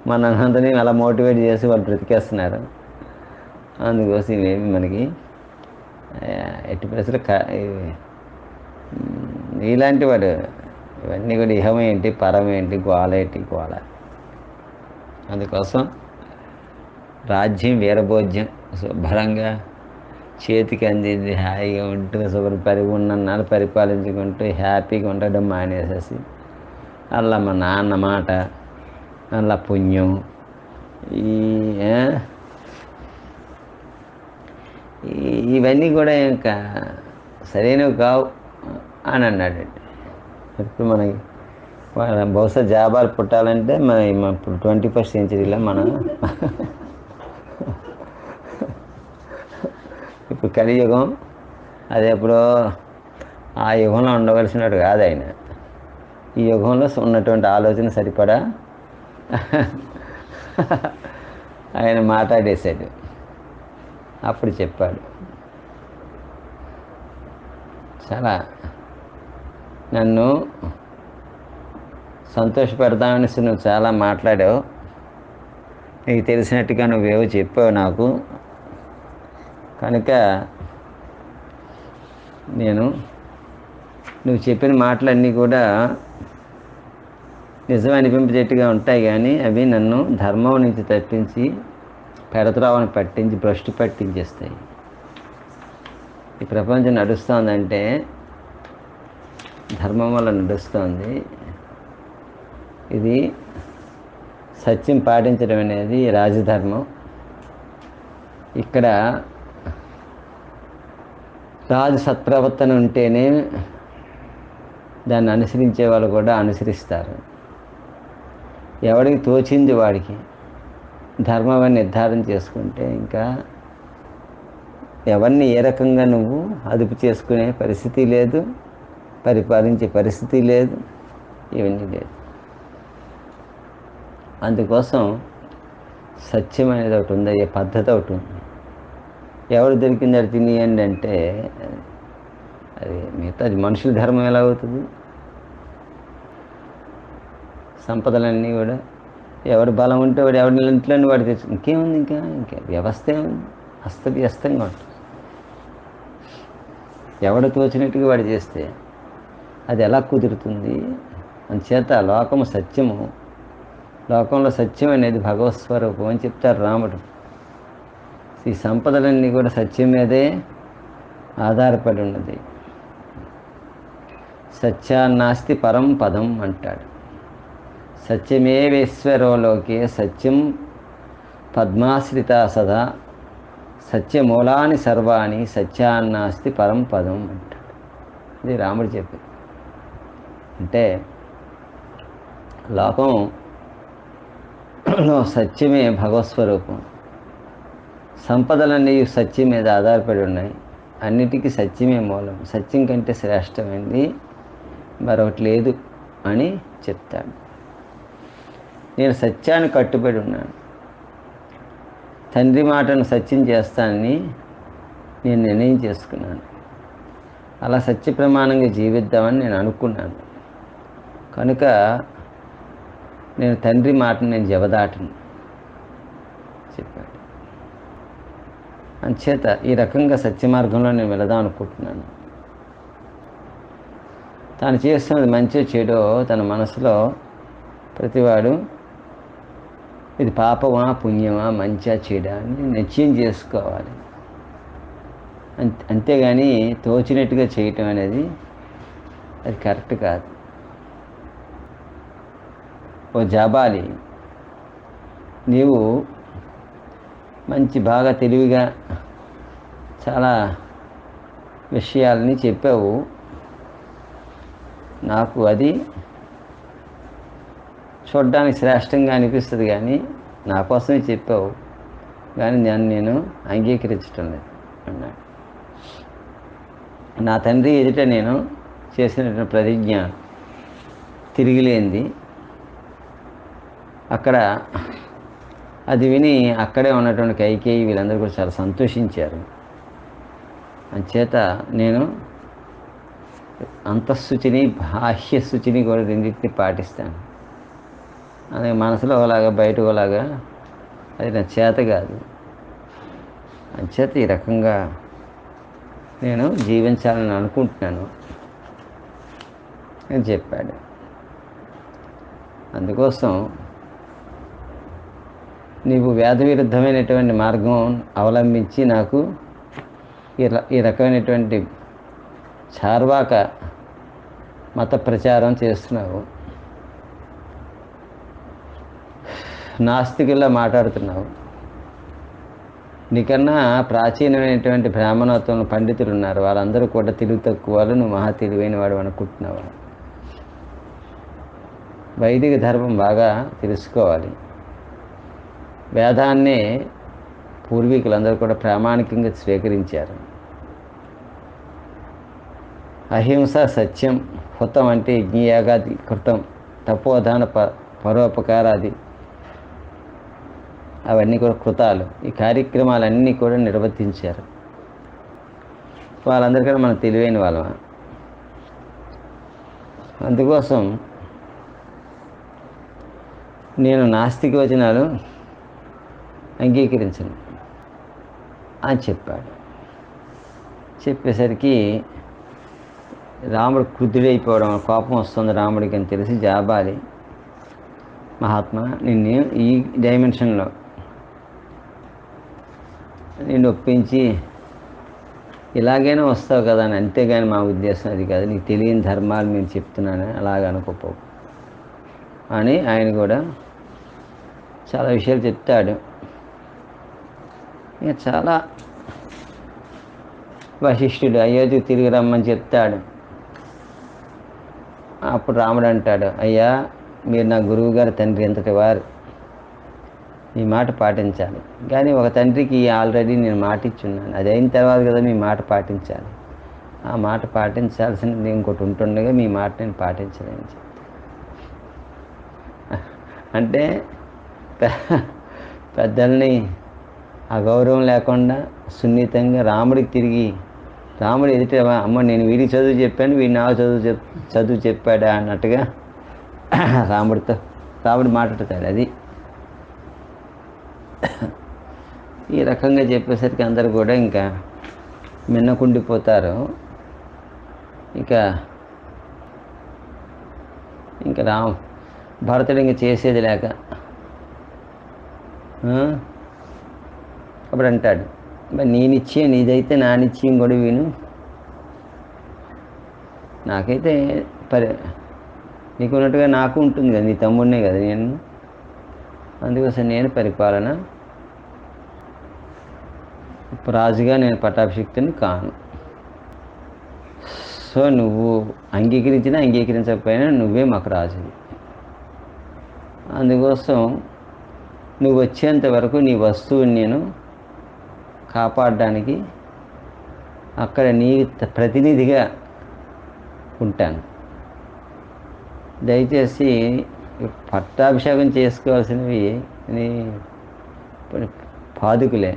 మనందరినీ అలా మోటివేట్ చేసి వాళ్ళు బ్రతికేస్తున్నారు. అందుకోసం ఇవేమి మనకి ఎట్టి పరిస్థితులు ఇలాంటి వాడు ఇవన్నీ కూడా ఇహమేంటి పరమేంటి గోళేంటి గోళ. అందుకోసం రాజ్యం వీరభోజ్యం శుభ్రంగా చేతికి అందింది హాయిగా ఉంటూ ఉన్నన్నాళ్ళు పరిపాలించుకుంటూ హ్యాపీగా ఉండడం మానేసేసి అలా మా నాన్న మాట అలా పుణ్యం ఇవన్నీ కూడా ఇంకా సరైనవి కావు అని అన్నాడండి. ఇప్పుడు మనకి బహుశా జాబాలు పుట్టాలంటే ఇప్పుడు 21st సెంచరీలో మనం ఇప్పుడు కలియుగం, అది ఎప్పుడో ఆ యుగంలో ఉండవలసినట్టు కాదు ఆయన. ఈ యుగంలో ఉన్నటువంటి ఆలోచన సరిపడా ఆయన మాట్లాడేశాడు. అప్పుడు చెప్పాడు, చాలా నన్ను సంతోషపెడతామని నువ్వు చాలా మాట్లాడావు, నీకు తెలిసినట్టుగా నువ్వేవో చెప్పావు నాకు, కనుక నేను నువ్వు చెప్పిన మాటలన్నీ కూడా నిజం అనిపించేట్టుగా ఉంటాయి, కానీ అవి నన్ను ధర్మం నుంచి తప్పించి పెడత్రావని పట్టించి భ్రష్టు పట్టించేస్తాయి. ఈ ప్రపంచం నడుస్తోందంటే ధర్మం వల్ల నడుస్తోంది. ఇది సత్యం పాటించడం అనేది రాజధర్మం. ఇక్కడ రాజు సత్ప్రవర్తన ఉంటేనే దాన్ని అనుసరించే వాళ్ళు కూడా అనుసరిస్తారు. ఎవడికి తోచింది వాడికి ధర్మం నిర్ధారణ చేసుకుంటే ఇంకా ఎవరిని ఏ రకంగా నువ్వు అదుపు చేసుకునే పరిస్థితి లేదు, పరిపాలించే పరిస్థితి లేదు, ఇవన్నీ లేదు. అందుకోసం సత్యం అనేది ఒకటి ఉంది, అయ్యే పద్ధతి ఒకటి ఉంది. ఎవరు దొరికింది అది తినేయండి అంటే అది మిగతా అది మనుషుల ధర్మం ఎలా అవుతుంది? సంపదలన్నీ కూడా ఎవరు బలం ఉంటే వాడు ఎవరి ఇంట్లోనే వాడు తెచ్చు, ఇంకేముంది, ఇంకా వ్యవస్థ ఏముంది, అస్తవ్యస్తంగా ఉంటుంది. ఎవడు తోచినట్టుగా వాడు చేస్తే అది ఎలా కుదురుతుంది? అందుచేత లోకము సత్యము, లోకంలో సత్యం అనేది భగవత్ స్వరూపం అని చెప్తారు రాముడు. ఈ సంపదలన్నీ కూడా సత్యం మీదే ఆధారపడి ఉన్నది. సత్యాన్నాస్తి పరం పదం అంటాడు. సత్యమేవేశ్వరోలోకే సత్యం పద్మాశ్రిత సదా సత్యమూలాని సర్వాణి సత్యాన్నాస్తి పరం పదం అంటాడు. ఇది రాముడు చెప్పేది. అంటే లోకంలో సత్యమే భగవత్స్వరూపం. సంపదలన్నీ సత్యం మీద ఆధారపడి ఉన్నాయి. అన్నిటికీ సత్యమే మూలం. సత్యం కంటే శ్రేష్టమైంది మరొకటి లేదు అని చెప్తాడు. నేను సత్యాన్ని కట్టుబడి ఉన్నాను. తండ్రి మాటను సత్యం చేస్తానని నేను నిర్ణయం చేసుకున్నాను. అలా సత్య ప్రమాణంగా జీవిద్దామని నేను అనుకున్నాను. కనుక నేను తండ్రి మాటను నేను జవదాటను చెప్పాడు. అంచేత ఈ రకంగా సత్య మార్గంలో నేను వెళదాం అనుకుంటున్నాను. తాను చేస్తున్నది మంచో చెడో తన మనసులో ప్రతివాడు ఇది పాపమా పుణ్యమా మంచా చెడా అని నిశ్చయం చేసుకోవాలి. అంతేగాని తోచినట్టుగా చేయటం అనేది అది కరెక్ట్ కాదు. ఓ జాబాలి, నీవు మంచి బాగా తెలివిగా చాలా విషయాలని చెప్పావు. నాకు అది చూడడానికి శ్రేష్టంగా అనిపిస్తుంది, కానీ నా కోసమే చెప్పావు, కానీ దాన్ని నేను అంగీకరించటం లేదు అన్నాడు. నా తండ్రి ఎదుట నేను చేసినటువంటి ప్రతిజ్ఞ తిరిగిలేంది. అక్కడ అది విని అక్కడే ఉన్నటువంటి కైకేయి వీళ్ళందరూ కూడా చాలా సంతోషించారు. అంచేత నేను అంతఃశుచిని బాహ్య శుచిని కూడా రెండింటిని పాటిస్తాను. అదే మనసులో ఒకలాగా బయట ఒకలాగా అది నా చేత కాదు. అంచేత ఈ రకంగా నేను జీవించాలని అనుకుంటున్నాను అని చెప్పాడు. అందుకోసం నీవు వేద విరుద్ధమైనటువంటి మార్గం అవలంబించి నాకు ఈ రకమైనటువంటి చార్వాక మత ప్రచారం చేస్తున్నావు, నాస్తికుల్లా మాట్లాడుతున్నావు. నీకన్నా ప్రాచీనమైనటువంటి బ్రాహ్మణోత్వం పండితులు ఉన్నారు, వాళ్ళందరూ కూడా తెలివి తక్కువ వాళ్ళు, నువ్వు మహా తెలివైన వాడు అనుకుంటున్నావు. వైదిక ధర్మం బాగా తెలుసుకోవాలి. వేదాన్నే పూర్వీకులందరూ కూడా ప్రామాణికంగా స్వీకరించారు. అహింస సత్యం హుతం అంటే యజ్ఞయాగాది కృతం తపోదాన పరోపకారాది అవన్నీ కూడా కృతాలు. ఈ కార్యక్రమాలన్నీ కూడా నిర్వర్తించారు. వాళ్ళందరికన్నా మనం తెలివైన వాళ్ళం. అందుకోసం నేను నాస్తిక వచనాలు అంగీకరించను అని చెప్పాడు. చెప్పేసరికి రాముడు క్రుద్ధుడైపోవడం, కోపం వస్తుంది రాముడికి అని తెలిసి జాబాలి మహాత్మా నిన్ను ఈ డైమెన్షన్లో నిన్ను ఒప్పించి ఇలాగైనా వస్తావు కదా అని, అంతేగాని మా ఉద్దేశం అది కాదు, నీకు తెలియని ధర్మాలు నేను చెప్తున్నాను అలాగ అనుకోపోవు అని ఆయన కూడా చాలా విషయాలు చెప్తాడు. ఇక చాలా వశిష్ఠుడు అయోధ్యకు తిరిగి రమ్మని చెప్తాడు. అప్పుడు రాముడు అంటాడు, అయ్యా మీరు నా గురువుగారి తండ్రి ఎంతటి వారు, మీ మాట పాటించాలి. కానీ ఒక తండ్రికి ఆల్రెడీ నేను మాట ఇచ్చున్నాను, అది అయిన తర్వాత కదా మీ మాట పాటించాలి. ఆ మాట పాటించాల్సినది ఇంకోటి ఉంటుండగా మీ మాట నేను పాటించలేని చెప్తాను. అంటే పెద్దల్ని అగౌరవం లేకుండా సున్నితంగా రాముడికి తిరిగి, రాముడు ఎదుట అమ్మ నేను వీడికి చదువు చెప్పాను, వీడి నాకు చదువు చెప్పాడా అన్నట్టుగా రాముడు మాట్లాడతాడు. అది ఈ రకంగా చెప్పేసరికి అందరూ కూడా ఇంకా మిన్నకుండిపోతారు. ఇంకా భరతుడు ఇంక చేసేది లేక అప్పుడు అంటాడు, మరి నీ నిశ్చయం నీదైతే నా నిశ్చయం కూడా విను, నాకైతే నీకు ఉన్నట్టుగా నాకు ఉంటుంది కదా, నీ తమ్ముడినే కదా నేను, అందుకోసం నేను పరిపాలన రాజుగా నేను పట్టాభిషిక్తుని కాను. సో నువ్వు అంగీకరించినా అంగీకరించకపోయినా నువ్వే మాకు రాజువి. అందుకోసం నువ్వు వచ్చేంత వరకు నీ వస్తువుని నేను కాపాడడానికి అక్కడ నీ ప్రతినిధిగా ఉంటాను. దయచేసి పట్టాభిషేకం చేసుకోవాల్సినవి నీ పాదుకులే,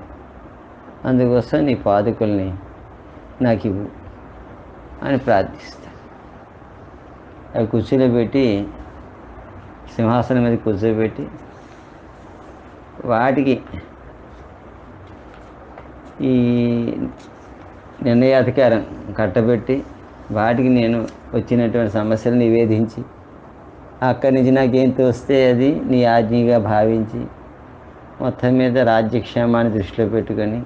అందుకోసం నీ పాదుకుల్ని నాకు ఇవ్వు అని ప్రార్థిస్తాను. అవి కూర్చోబెట్టి సింహాసనం మీద కూర్చోబెట్టి వాటికి ఈ నిర్ణయాధికారం కట్టబెట్టి వాటికి నేను వచ్చినటువంటి సమస్యలు నివేదించి అక్కడి నుంచి నాకేం తోస్తే అది నీ ఆజ్ఞగా భావించి మొత్తం మీద రాజ్యక్షేమాన్ని దృష్టిలో పెట్టుకొని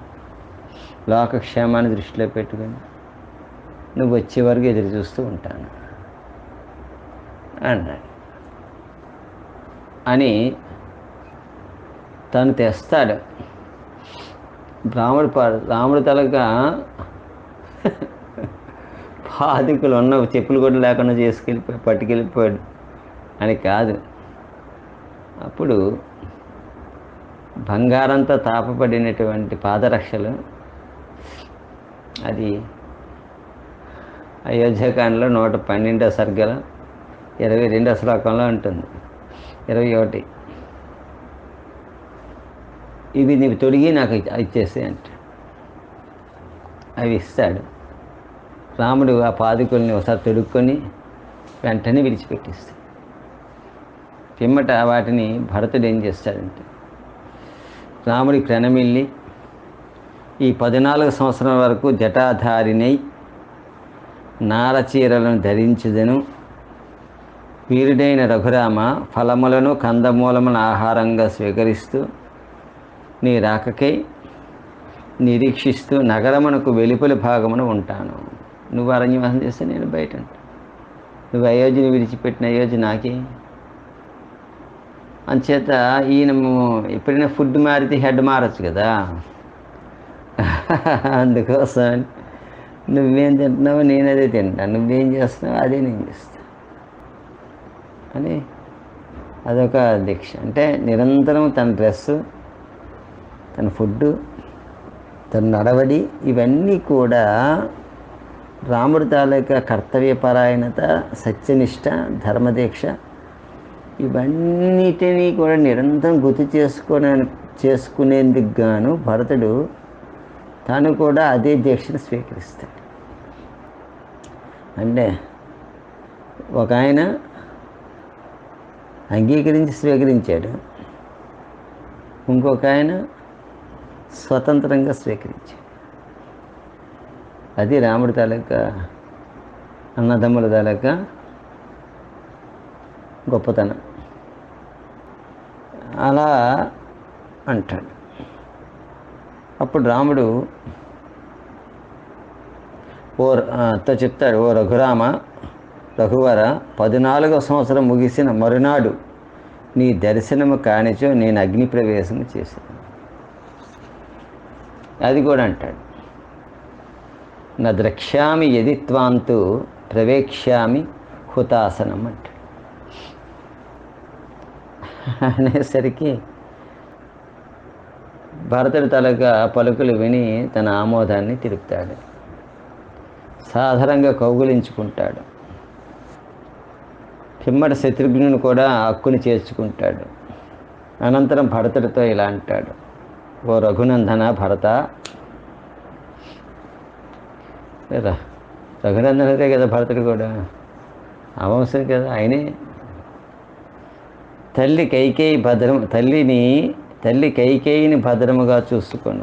లోకక్షేమాన్ని దృష్టిలో పెట్టుకొని నువ్వు వచ్చే వరకు ఎదురు చూస్తూ ఉంటాను అన్నాడు. అని తను తెస్తాడు. రాముడు తలగా పాదుకులు ఉన్న చెప్పులు కూడా లేకుండా పట్టుకెళ్ళిపోయాడు అని కాదు. అప్పుడు బంగారంతో తాపబడినటువంటి పాదరక్షలు, అది అయోధ్యకాండలో 112వ సర్గలో 22వ శ్లోకంలో ఉంటుంది, 21. ఇవి నీవు తొడిగి నాకు ఇచ్చేసి అంటే అవి ఇస్తాడు. రాముడు ఆ పాదుకుల్ని ఒకసారి తొడుక్కొని వెంటనే విడిచిపెట్టిస్తాడు. పిమ్మట వాటిని భరతుడు ఏం చేస్తాడంటే రాముడి ప్రణమిల్లి ఈ 14 సంవత్సరాల వరకు జటాధారినై నారచీరలను ధరించుదను, వీరుడైన రఘురామ ఫలములను కందమూలములను ఆహారంగా స్వీకరిస్తూ నీ రాకకై నిరీక్షిస్తూ నగరమునకు వెలుపలి భాగమున ఉంటాను. నువ్వు అరణ్యవాసం చేస్తే నేను బయట ఉంటాను. నువ్వు అయోధ్యని విడిచిపెట్టిన అయోధ్య నాకే. అంచేత ఈయన ఎప్పుడైనా ఫుడ్ మారితే హెడ్ మారచ్చు కదా, అందుకోసం నువ్వేం తింటున్నావో నేను అదే తింటాను, నువ్వేం చేస్తున్నావో అదే నేను చేస్తాను అని అదొక దీక్ష. అంటే నిరంతరం తన డ్రెస్సు, తన ఫుడ్డు, తన నడవడి ఇవన్నీ కూడా రాముడి తాలూకా కర్తవ్యపరాయణత, సత్యనిష్ట, ధర్మదీక్ష ఇవన్నిటినీ కూడా నిరంతరం గుర్తు చేసుకునేందుకు గాను భరతుడు తాను కూడా అదే దీక్షను స్వీకరిస్తాడు. అంటే ఒక ఆయన అంగీకరించి స్వీకరించాడు, ఇంకొక ఆయన స్వతంత్రంగా స్వీకరించాడు. అది రాముడి తాలూకా అన్నదమ్ముల తాలూకా గొప్పతనం. అలా అంటాడు. అప్పుడు రాముడు చెప్తాడు, ఓ రఘురామ, రఘువర, 14వ సంవత్సరం ముగిసిన మరునాడు నీ దర్శనము కానిచో నేను అగ్ని ప్రవేశము చేశాను. అది కూడా అంటాడు, నా ద్రక్ష్యామి యదిత్వాంతు ప్రవేక్ష్యామి హుతాసనం అంటాడు. అనేసరికి భరతుడి తాలూకా పలుకులు విని తన ఆమోదాన్ని తెలుపుతాడు. సాధారణంగా కౌగులించుకుంటాడు. పిమ్మట శత్రుఘ్నుని కూడా హక్కుని చేర్చుకుంటాడు. అనంతరం భరతుడితో ఇలా అంటాడు, ఓ రఘునందన భరత, రఘునందనదే కదా భరతుడు కూడా, అవంశం కదా ఆయనే. తల్లి కైకేయిని భద్రముగా చూసుకొని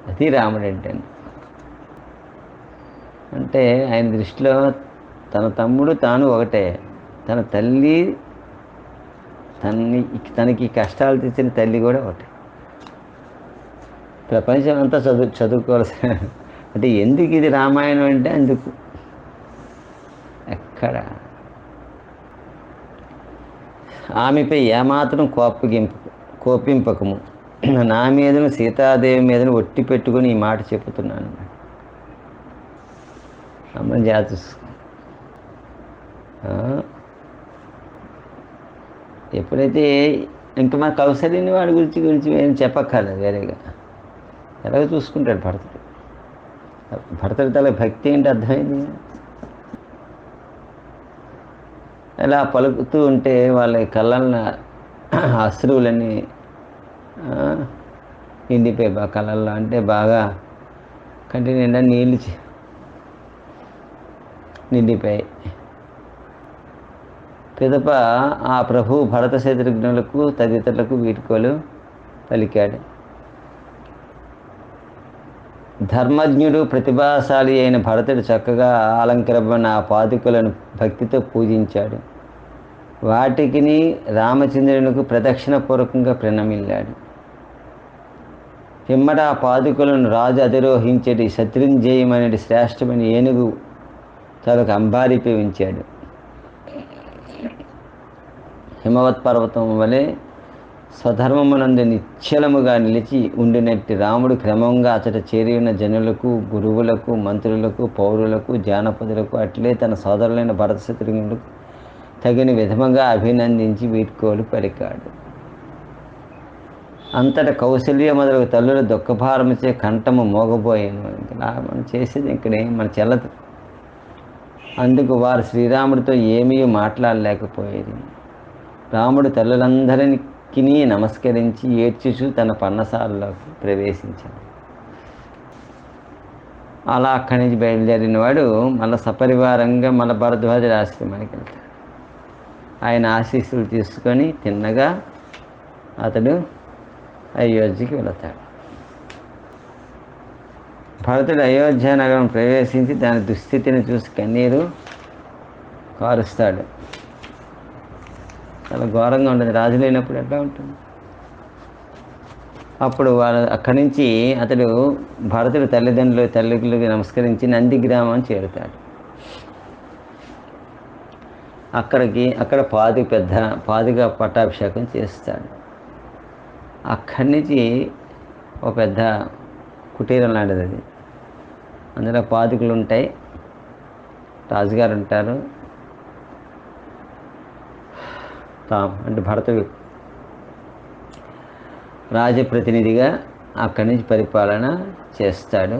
అది రాముడు అంటే ఆయన దృష్టిలో తన తమ్ముడు తాను ఒకటే. తన తల్లి తనకి కష్టాలు తెచ్చిన తల్లి కూడా ఒకటే. ప్రపంచం అంతా చదువుకోవాల్సి అంటే ఎందుకు ఇది రామాయణం అంటే అందుకు. ఎక్కడ ఆమెపై ఏమాత్రం కోపింపకము, నా మీదను సీతాదేవి మీదను ఒట్టి పెట్టుకుని ఈ మాట చెప్పుతున్నాను. అమ్మ జాతి ఎప్పుడైతే ఇంకా మా కౌసల్యని వాడి గురించి ఏం చెప్పక్కర్లేదు వేరేగా. ఎలాగో చూసుకుంటాడు భరతుడు. భరతుడి తల భక్తి ఏంటి అర్థమైంది. ఇలా పలుకుతూ ఉంటే వాళ్ళ కళ్ళన్న అశ్రువులన్నీ నిండిపోయి కళ్ళల్లో, అంటే బాగా కంటి నిండా నీళ్ళు నిండిపోయాయి. పిదప ఆ ప్రభు భరత శత్రుఘ్నులకు తదితరులకు వీడ్కోలు పలికాడు. ధర్మజ్ఞుడు, ప్రతిభాశాలి అయిన భరతుడు చక్కగా అలంకరమైన ఆ పాదుకలను భక్తితో పూజించాడు. వాటికిని రామచంద్రునికి ప్రదక్షిణపూర్వకంగా ప్రణమిల్లాడు. పిమ్మట ఆ పాదుకలను రాజు అధిరోహించేటి శత్రుంజయమనేటి శ్రేష్టమైన ఏనుగు తనకు అంబారిపై ఉంచాడు. హిమవత్ పర్వతం వలె స్వధర్మమునందు నిశ్చలముగా నిలిచి ఉండినట్టి రాముడు క్రమంగా అతట చేరి ఉన్న జనులకు, గురువులకు, మంత్రులకు, పౌరులకు, జానపదులకు అట్లే తన సోదరులైన భరత శత్రుఘ్నులకు తగిన విధముగా అభినందించి వీడ్కోలు పలికాడు. అంతట కౌశల్య మొదలగు తల్లుల దుఃఖభారముచే కంఠము మోగబోయాను. మనం చేసేది ఇక్కడే మన చెల్లదు. అందుకు వారు శ్రీరాముడితో ఏమీ మాట్లాడలేకపోయేది. రాముడు తల్లులందరికీ నమస్కరించి ఏడ్చుచూ తన పన్నసాలలోకి ప్రవేశించాడు. అలా అక్కడి నుంచి బయలుదేరిన వాడు మళ్ళీ సపరివారంగా మళ్ళీ భరద్వాజుడి ఆశ్రమానికి వెళ్తాడు. ఆయన ఆశీస్సులు తీసుకొని తిన్నగా అతడు అయోధ్యకి వెళతాడు. భరతుడు అయోధ్య నగరం ప్రవేశించి దాని దుస్థితిని చూసి కన్నీరు కారుస్తాడు. చాలా ఘోరంగా ఉంటుంది. రాజు లేనప్పుడు ఎట్లా ఉంటుంది. అప్పుడు అక్కడి నుంచి అతడు భరతుడు తల్లిదండ్రులకి నమస్కరించి నందిగ్రామం చేరుతాడు. అక్కడ పాదుగా పట్టాభిషేకం చేస్తాడు. అక్కడి నుంచి ఒక పెద్ద కుటీరం లాంటిది అది. అందులో పాదుకలు ఉంటాయి, రాజుగారు ఉంటారు, అంటే భరతుడు రాజప్రతినిధిగా అక్కడి నుంచి పరిపాలన చేస్తాడు.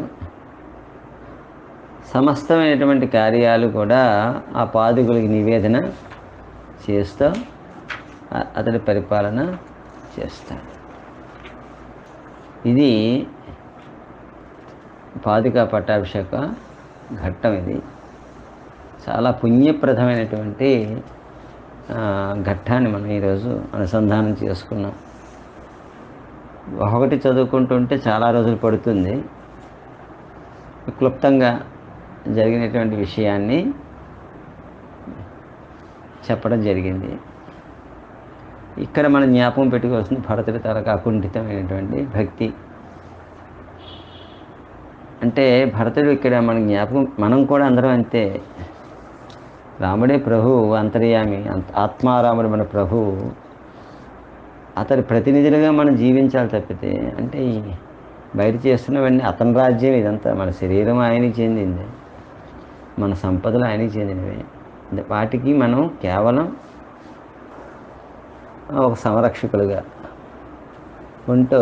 సమస్తమైనటువంటి కార్యాలు కూడా ఆ పాదుకులకి నివేదన చేస్తూ అతడి పరిపాలన చేస్తాడు. ఇది పాదుకా పట్టాభిషేక ఘట్టం. ఇది చాలా పుణ్యప్రదమైనటువంటి ఘట్టాన్ని మనం ఈరోజు అనుసంధానం చేసుకున్నాం. ఒకటి చదువుకుంటుంటే చాలా రోజులు పడుతుంది. క్లుప్తంగా జరిగినటువంటి విషయాన్ని చెప్పడం జరిగింది. ఇక్కడ మనం జ్ఞాపకం పెట్టుకోవాల్సింది భరతుడి తాలూకు అకుంఠితమైనటువంటి భక్తి. అంటే భరతుడు ఇక్కడ మన జ్ఞాపకం, మనం కూడా అందరం అంతే. రాముడే ప్రభువు, అంతర్యామి, ఆత్మారాముడు మన ప్రభువు. అతడి ప్రతినిధులుగా మనం జీవించాలి తప్పితే, అంటే బయట చేస్తున్నవన్నీ అతని రాజ్యం. ఇదంతా మన శరీరం ఆయనకి చెందింది, మన సంపదలు ఆయనకి చెందినవే. వాటికి మనం కేవలం ఒక సంరక్షకులుగా ఉంటూ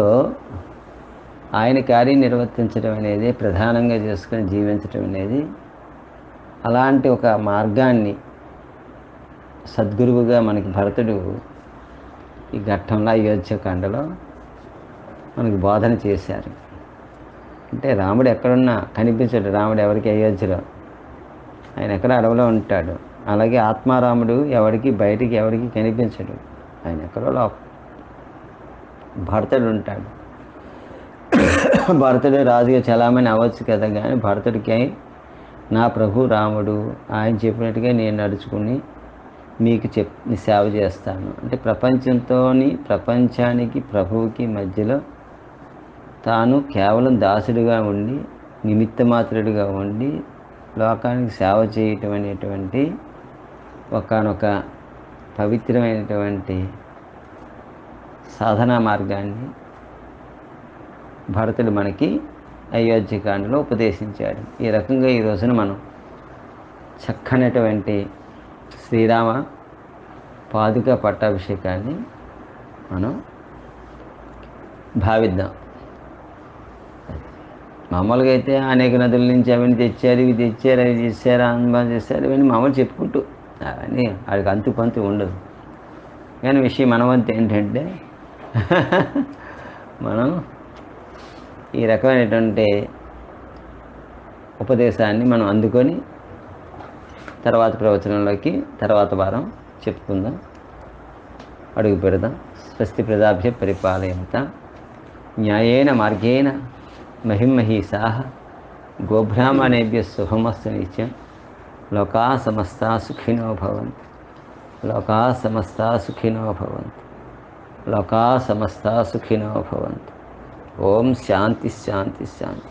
ఆయన కార్యం నిర్వర్తించడం అనేది ప్రధానంగా చేసుకొని జీవించడం అనేది, అలాంటి ఒక మార్గాన్ని సద్గురువుగా మనకి భరతుడు ఈ ఘట్టంలో అయోధ్యకాండలో మనకు బోధన చేశారు. అంటే రాముడు ఎక్కడున్నా కనిపించడు. రాముడు ఎవరికి అయోధ్యలో, ఆయన ఎక్కడ అడవిలో ఉంటాడు. అలాగే ఆత్మారాముడు ఎవరికి బయటికి ఎవరికి కనిపించడు, ఆయన ఎక్కడో భరతుడు ఉంటాడు. భరతుడు రాజుగా చలామణి అవ్వచ్చు కదా, కానీ భరతుడికి నా ప్రభు రాముడు, ఆయన చెప్పినట్టుగా నేను నడుచుకుని మీకు సేవ చేస్తాను. అంటే ప్రపంచానికి ప్రభువుకి మధ్యలో తాను కేవలం దాసుడిగా ఉండి, నిమిత్త మాత్రుడిగా ఉండి లోకానికి సేవ చేయటం అనేటువంటి ఒకానొక పవిత్రమైనటువంటి సాధనా మార్గాన్ని భరతుడు మనకి అయోధ్యకాండలో ఉపదేశించాడు. ఈ రకంగా ఈ రోజున మనం చక్కనటువంటి శ్రీరామ పాదుకా పట్టాభిషేకాన్ని మనం భావిద్దాం. మామూలుగా అయితే అనేక నదుల నుంచి అవన్నీ తెచ్చారు, ఇవి తెచ్చారు, అవి చేశారు, అనుభవం చేశారు, ఇవన్నీ మామూలు చెప్పుకుంటూ అవన్నీ వాడికి అంతు పంతు ఉండదు. కానీ విషయం మనవంతు ఏంటంటే మనం ఈ రకమైనటువంటి ఉపదేశాన్ని మనం అందుకొని తర్వాత ప్రవచనంలోకి తర్వాత వారం చెప్పుకుందాం, అడుగు పెడదాం. స్వస్తి ప్రజాభ్య పరిపాలయంతాం న్యాయేన మార్గేణ మహిమహీసాః గోబ్రాహ్మణేభ్యః శుభమస్తు నిత్యం. లోకాః సమస్తాః సుఖినో భవంతు. లోకాః సమస్తాః సుఖినో భవంతు. లోకాః సమస్తాః సుఖినో భవంతు. ఓం శాంతి శాంతి శాంతి.